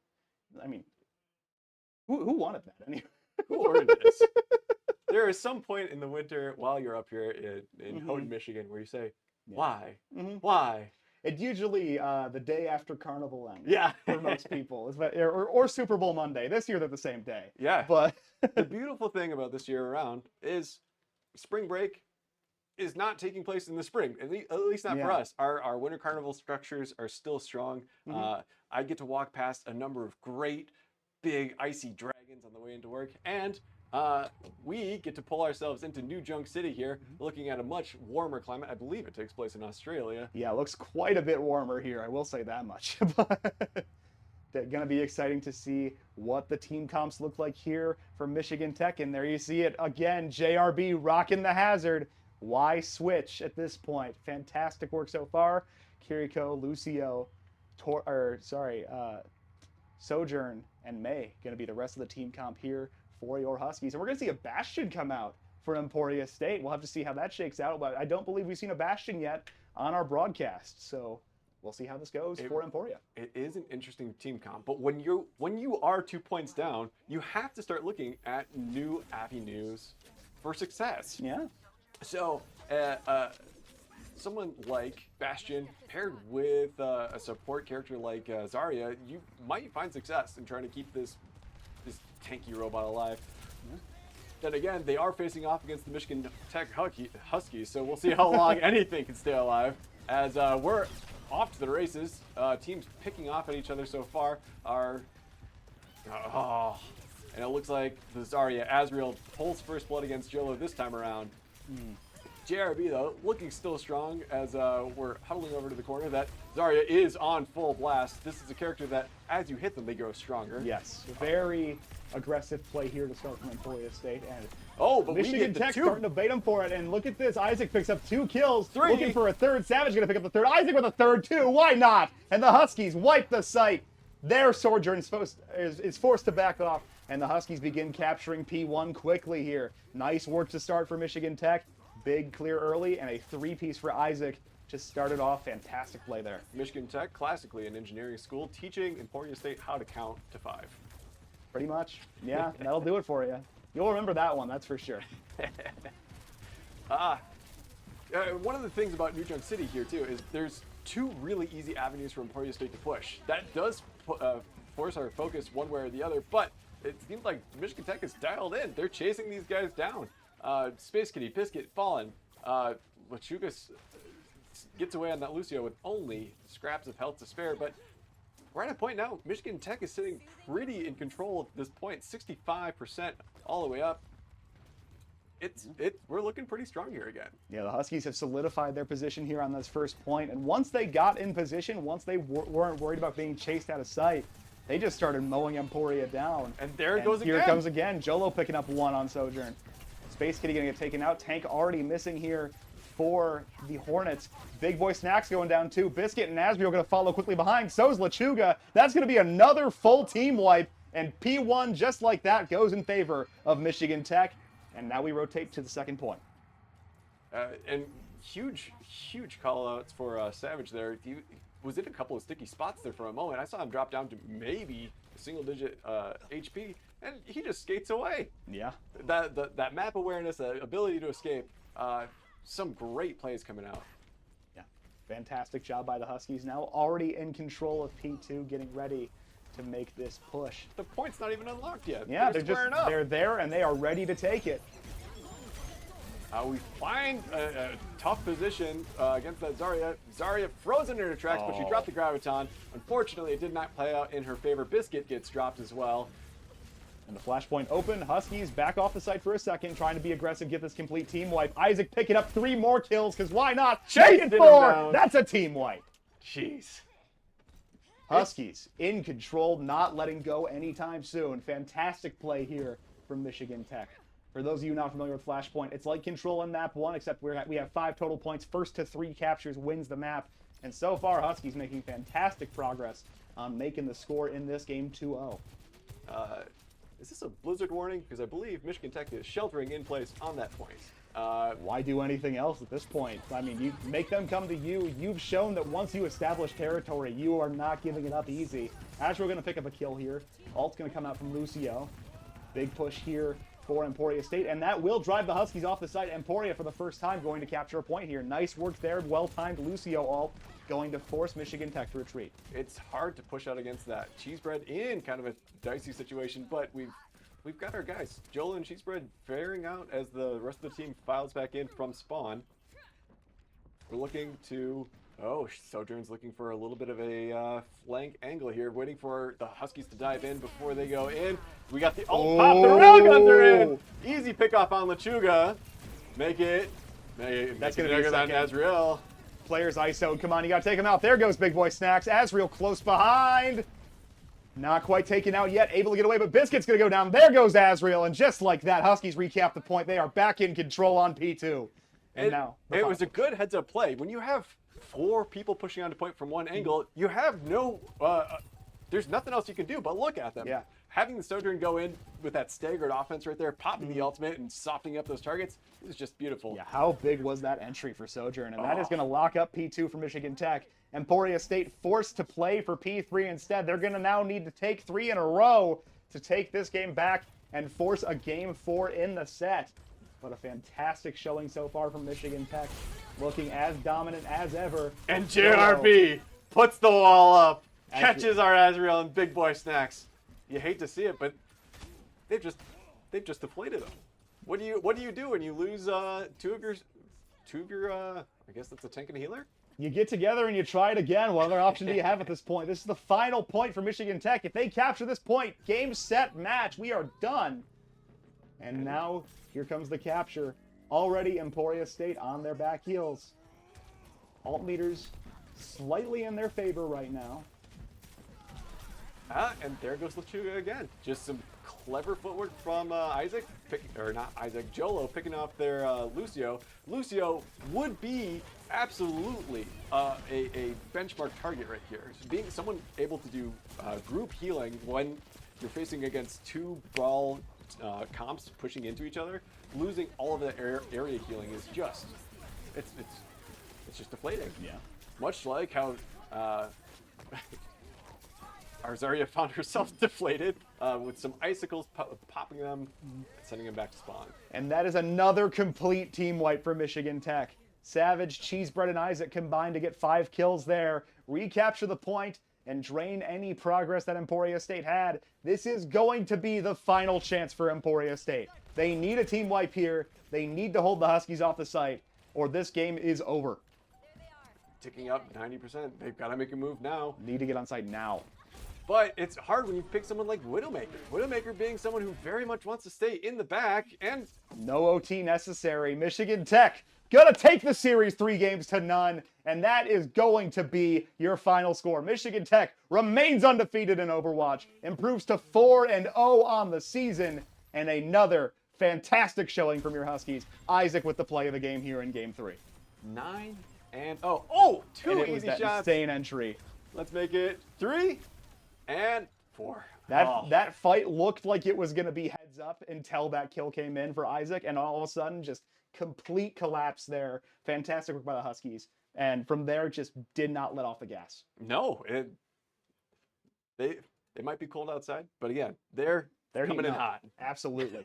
who wanted that anyway? Who ordered this? There is some point in the winter while you're up here in Houghton, Michigan, where you say, Yeah. "Why? hmm Why?" It's usually the day after Carnival ends. Yeah. For most people, or Super Bowl Monday. This year they're the same day. Yeah. But The beautiful thing about this year around is spring break is not taking place in the spring, at least not for Yeah. us. Our winter carnival structures are still strong. I get to walk past a number of great big icy dragons on the way into work, and we get to pull ourselves into New Junk City here, looking at a much warmer climate. I believe it takes place in Australia. yeah, it looks quite a bit warmer here. I will say that much. But it's going to be exciting to see what the team comps look like here for Michigan Tech. And there you see it again. JRB rocking the hazard. Why switch at this point? Fantastic work so far. Kiriko, Lucio, Sojourn, and May going to be the rest of the team comp here for your Huskies. And we're going to see a Bastion come out for Emporia State. We'll have to see how that shakes out, but I don't believe we've seen a Bastion yet on our broadcast. So we'll see how this goes for Emporia. It is an interesting team comp, but when you are 2 points down, you have to start looking at new avenues for success. Yeah. So, someone like Bastion paired with a support character like Zarya, you might find success in trying to keep this tanky robot alive. Then again, they are facing off against the Michigan Tech Huskies, so we'll see how long anything can stay alive. As we're off to the races, teams picking off at each other so far are. And it looks like the Zarya Azrael pulls first blood against Jolo this time around. JRB, though, looking still strong as we're huddling over to the corner. That Zarya is on full blast. This is a character that, as you hit them, they grow stronger. Yes. Very aggressive play here to start from Emporia State. And but Michigan we get Tech two. starting to bait him for it. And look at this. Isaac picks up 2 kills. 3. Looking for a third. Savage going to pick up the third. Isaac with a third, too. Why not? And the Huskies wipe the site. Their Sojourn is forced to back off. And the Huskies begin capturing P1 quickly here. Nice work to start for Michigan Tech. Big clear early and a 3-piece for Isaac. Just started off. Fantastic play there. Michigan Tech, classically an engineering school, teaching Emporia State how to count to 5. Pretty much. Yeah, that'll do it for you. You'll remember that one, that's for sure. One of the things about New Junk City here, too, is there's 2 really easy avenues for Emporia State to push. That does force our focus one way or the other, but it seems like Michigan Tech is dialed in. They're chasing these guys down. Space Kitty, Biscuit, Fallen. Lachugas gets away on that Lucio with only scraps of health to spare, but we're at a point now, Michigan Tech is sitting pretty in control at this point, 65% all the way up. We're looking pretty strong here again. Yeah, the Huskies have solidified their position here on this first point, and once they got in position, once they weren't worried about being chased out of sight, they just started mowing Emporia down. And there it goes again. Here it comes again. Jolo picking up 1 on Sojourn. Space Kitty gonna get taken out. Tank already missing here for the Hornets. Big Boy Snacks going down 2. Biscuit and Asriel gonna follow quickly behind. So's Lachuga. That's gonna be another full team wipe. And P1, just like that, goes in favor of Michigan Tech. And now we rotate to the second point. And huge call outs for Savage there. He was in a couple of sticky spots there for a moment. I saw him drop down to maybe single digit HP, and he just skates away. Yeah. That map awareness, ability to escape, some great plays coming out. Yeah. Fantastic job by the Huskies. Now already in control of P2, getting ready to make this push. The point's not even unlocked yet. Yeah, they're there and they are ready to take it. We find a tough position against that Zarya. Zarya frozen in her tracks, but she dropped the Graviton. Unfortunately, it did not play out in her favor. Biscuit gets dropped as well. And the flashpoint open. Huskies back off the site for a second, trying to be aggressive, get this complete team wipe. Isaac picking up 3 more kills, because why not? Chasing 4! That's a team wipe. Jeez. Huskies in control, not letting go anytime soon. Fantastic play here from Michigan Tech. For those of you not familiar with Flashpoint, it's like Control in map 1, except we have 5 total points. First to 3 captures wins the map. And so far, Huskies making fantastic progress on making the score in this game 2-0. Is this a blizzard warning? Because I believe Michigan Tech is sheltering in place on that point. Why do anything else at this point? I mean, you make them come to you. You've shown that once you establish territory, you are not giving it up easy. Azrael going to pick up a kill here. Ult's going to come out from Lucio. Big push here for Emporia State, and that will drive the Huskies off the site. Emporia, for the first time, going to capture a point here. Nice work there. Well-timed Lucio ult, going to force Michigan Tech to retreat. It's hard to push out against that. Cheesebread in kind of a dicey situation, but we've got our guys. Joel and Cheesebread faring out as the rest of the team files back in from spawn. We're looking to... Oh, Sojourn's looking for a little bit of a flank angle here, waiting for the Huskies to dive in before they go in. We got the ult pop, the railguns are in! Easy pickoff on Lechuga. Make it That's going to be bigger a than second. Azrael. Players ISO, come on, you got to take him out. There goes Big Boy Snacks. Azrael close behind. Not quite taken out yet, able to get away, but Biscuit's going to go down. There goes Azrael, and just like that, Huskies recap the point. They are back in control on P2. And now, it was a good heads-up play. When you have 4 people pushing onto point from one angle, you have no, there's nothing else you can do but look at them. Yeah. Having the Sojourn go in with that staggered offense right there, popping the ultimate and softening up those targets, is just beautiful. Yeah, how big was that entry for Sojourn? And that is going to lock up P2 for Michigan Tech. Emporia State forced to play for P3 instead. They're going to now need to take 3 in a row to take this game back and force a game 4 in the set. But a fantastic showing so far from Michigan Tech, looking as dominant as ever. And JRB puts the wall up, catches our Azrael and Big Boy Snacks. You hate to see it, but they've just deflated them. What do you do when you lose two of your I guess that's a tank and a healer? You get together and you try it again. What other option do you have at this point? This is the final point for Michigan Tech. If they capture this point, game, set, match, we are done. And now here comes the capture. Already Emporia State on their back heels. Alt meters slightly in their favor right now. And there goes Lechuga again. Just some clever footwork from Isaac, Jolo picking off their Lucio. Lucio would be absolutely a benchmark target right here. Being someone able to do group healing when you're facing against 2 brawl comps pushing into each other, losing all of that area healing is just, it's just deflating. Yeah. Much like how our Zarya found herself deflated with some icicles popping them, sending them back to spawn. And that is another complete team wipe for Michigan Tech. Savage, Cheesebread, and Isaac combined to get 5 kills there, recapture the point, and drain any progress that Emporia State had. This is going to be the final chance for Emporia State. They need a team wipe here. They need to hold the Huskies off the site, or this game is over. Ticking up 90%. They've got to make a move now. Need to get on site now. But it's hard when you pick someone like Widowmaker. Widowmaker being someone who very much wants to stay in the back, and no OT necessary. Michigan Tech gonna take the series 3-0, and that is going to be your final score. Michigan Tech remains undefeated in Overwatch, improves to 4-0 on the season, and another fantastic showing from your Huskies. Isaac with the play of the game here in Game 3. 9 and 0. Oh, 2 and it easy was that shots. Insane entry. Let's make it 3 and 4. That fight looked like it was going to be heads up until that kill came in for Isaac, and all of a sudden, just complete collapse there. Fantastic work by the Huskies. And from there, just did not let off the gas. No, it might be cold outside, but again, they're coming in hot. Absolutely.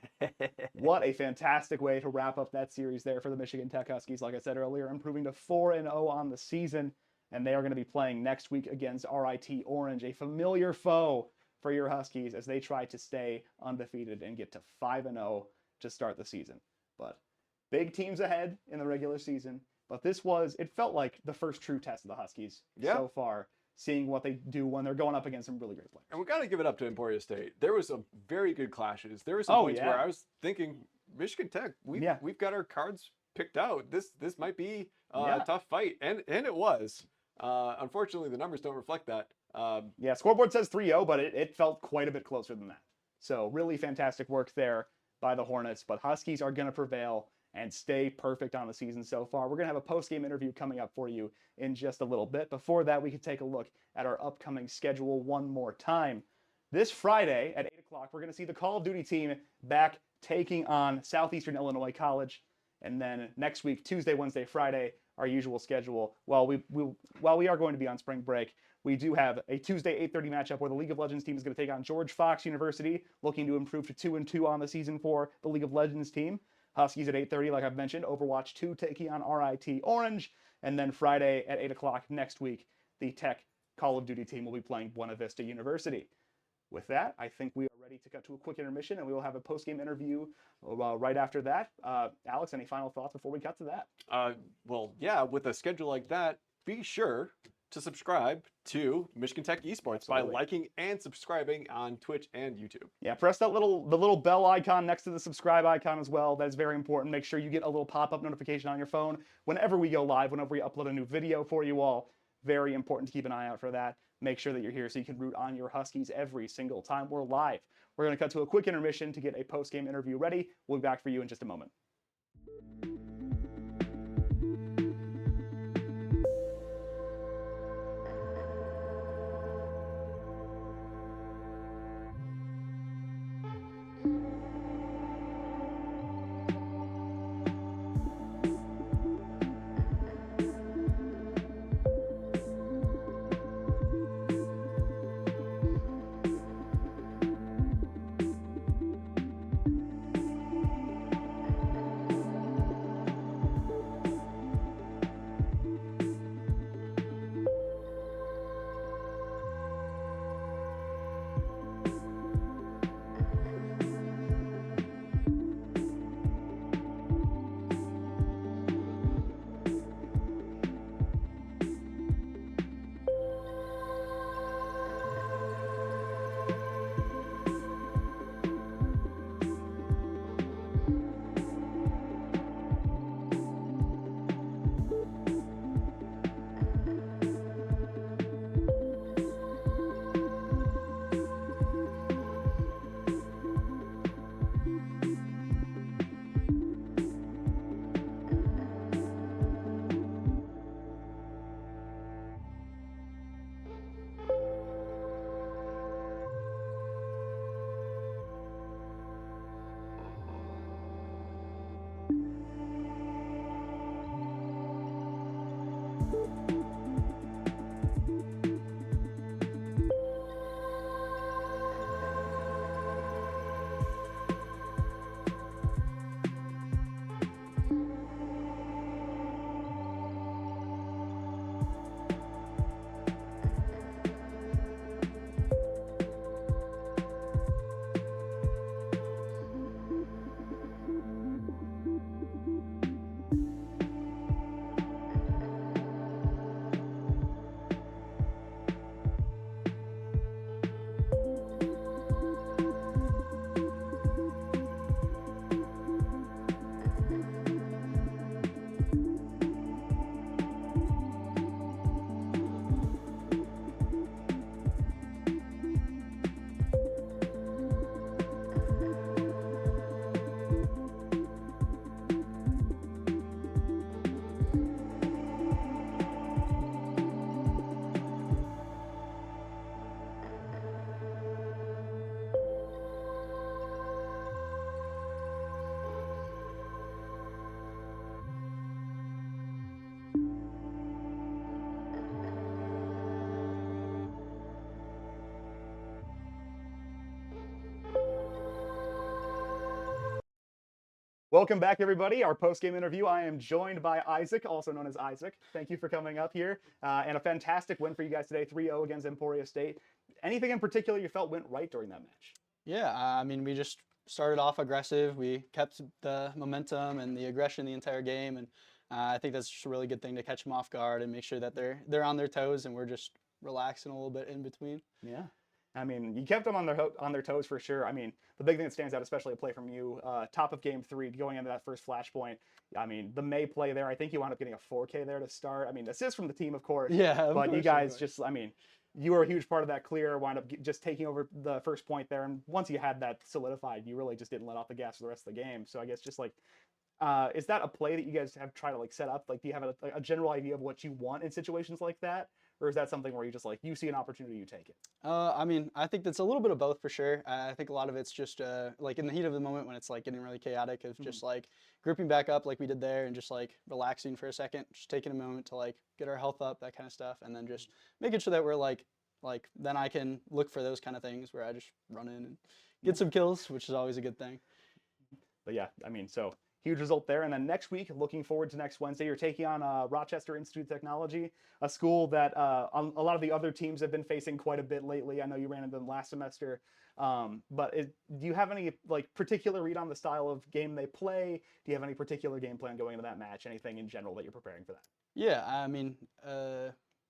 What a fantastic way to wrap up that series there for the Michigan Tech Huskies. Like I said earlier, improving to 4-0 on the season. And they are going to be playing next week against RIT Orange, a familiar foe for your Huskies as they try to stay undefeated and get to 5-0 to start the season. But big teams ahead in the regular season. But it felt like the first true test of the Huskies so far, seeing what they do when they're going up against some really great players. And we got to give it up to Emporia State. There was some very good clashes. There were some points where I was thinking, Michigan Tech, we've got our cards picked out. This might be a tough fight, and it was. Unfortunately, the numbers don't reflect that. Scoreboard says 3-0, but it felt quite a bit closer than that. So really fantastic work there by the Hornets, but Huskies are going to prevail and stay perfect on the season so far. We're going to have a post-game interview coming up for you in just a little bit. Before that, we can take a look at our upcoming schedule one more time. This Friday at 8 o'clock, we're going to see the Call of Duty team back taking on Southeastern Illinois College. And then next week, Tuesday, Wednesday, Friday, our usual schedule. While we are going to be on spring break, we do have a Tuesday 8:30 matchup where the League of Legends team is going to take on George Fox University, looking to improve to 2-2 on the season for the League of Legends team. Huskies at 8:30, like I've mentioned. Overwatch 2 taking on RIT Orange. And then Friday at 8 o'clock next week, the Tech Call of Duty team will be playing Buena Vista University. With that, I think we are ready to cut to a quick intermission, and we will have a post-game interview right after that. Alex, any final thoughts before we cut to that? Well, yeah, with a schedule like that, be sure to subscribe to Michigan Tech Esports by liking and subscribing on Twitch and YouTube. Yeah, press that the little bell icon next to the subscribe icon as well. That is very important. Make sure you get a little pop-up notification on your phone whenever we go live, whenever we upload a new video for you all. Very important to keep an eye out for that. Make sure that you're here so you can root on your Huskies every single time we're live. We're going to cut to a quick intermission to get a post-game interview ready. We'll be back for you in just a moment. Welcome back, everybody. Our post-game interview. I am joined by Isaac, also known as Isaac. Thank you for coming up here. And a fantastic win for you guys today, 3-0 against Emporia State. Anything in particular you felt went right during that match? Yeah, I mean, we just started off aggressive. We kept the momentum and the aggression the entire game, and I think that's just a really good thing to catch them off guard and make sure that they're on their toes and we're just relaxing a little bit in between. Yeah. I mean, you kept them on their toes for sure. I mean, the big thing that stands out, especially a play from you, top of game 3, going into that first flashpoint. I mean, the May play there, I think you wound up getting a 4K there to start. I mean, assist from the team, of course. Yeah, but you guys just, I mean, you were a huge part of that clear, wound up just taking over the first point there. And once you had that solidified, you really just didn't let off the gas for the rest of the game. So I guess just like, is that a play that you guys have tried to like set up? Like, do you have a general idea of what you want in situations like that? Or is that something where you just like, you see an opportunity, you take it? I mean, I think that's a little bit of both for sure. I think a lot of it's just like in the heat of the moment when it's like getting really chaotic, of just like grouping back up like we did there and just like relaxing for a second, just taking a moment to like get our health up, that kind of stuff, and then just making sure that we're like then I can look for those kind of things where I just run in and get some kills, which is always a good thing. But yeah, I mean, so huge result there. And then next week, looking forward to next Wednesday, you're taking on Rochester Institute of Technology, a school that a lot of the other teams have been facing quite a bit lately. I know you ran into them last semester. But do you have any like particular read on the style of game they play? Do you have any particular game plan going into that match? Anything in general that you're preparing for that? Yeah, I mean,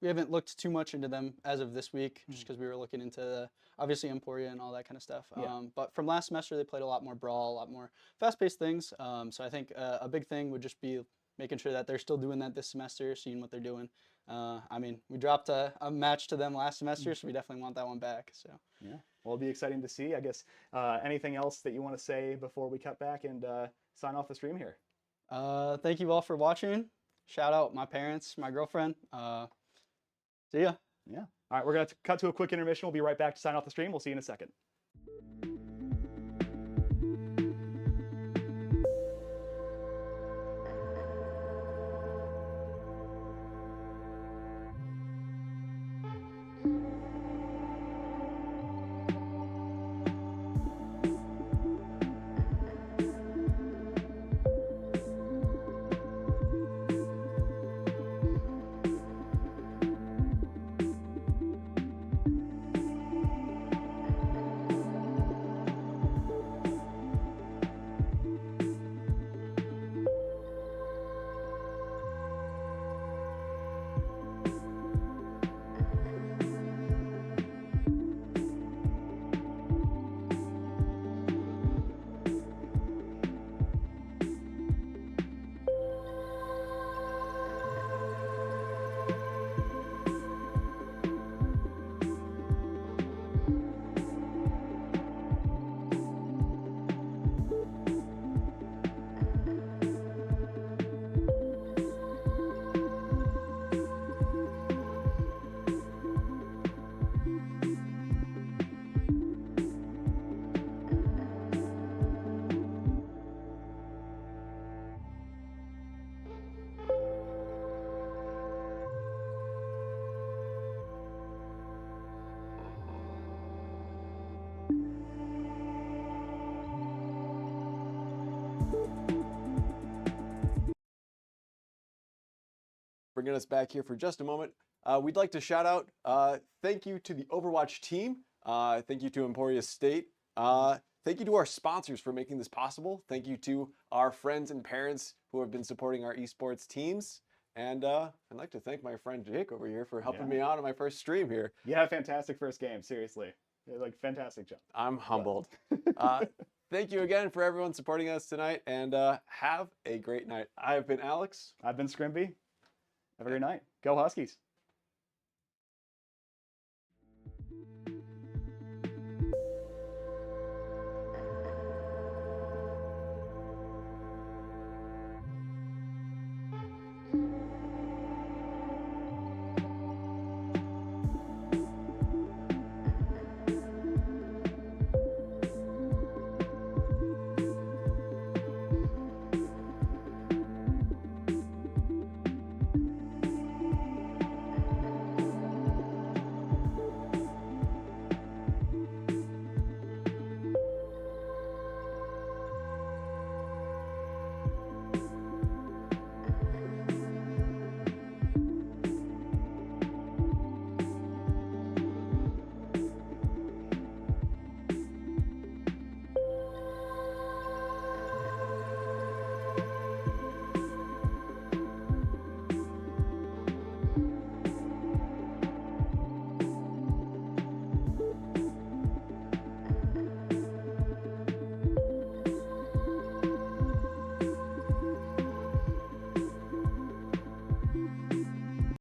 we haven't looked too much into them as of this week, just because we were looking into obviously Emporia and all that kind of stuff. Yeah. But from last semester, they played a lot more brawl, a lot more fast-paced things. So I think a big thing would just be making sure that they're still doing that this semester, seeing what they're doing. I mean, we dropped a match to them last semester, so we definitely want that one back. So yeah, well, it'll be exciting to see. I guess anything else that you want to say before we cut back and sign off the stream here? thank you all for watching. Shout out my parents, my girlfriend. See ya. Yeah. All right, we're going to cut to a quick intermission. We'll be right back to sign off the stream. We'll see you in a second. Bringing us back here for just a moment, we'd like to shout out, thank you to the Overwatch team. Thank you to Emporia State. Thank you to our sponsors for making this possible. Thank you to our friends and parents who have been supporting our esports teams. And I'd like to thank my friend Jake over here for helping me out on my first stream here. You had a fantastic first game, seriously. Like, fantastic job. I'm humbled. Thank you again for everyone supporting us tonight, and have a great night. I have been Alex. I've been Scrimby. Have a great night. Go Huskies.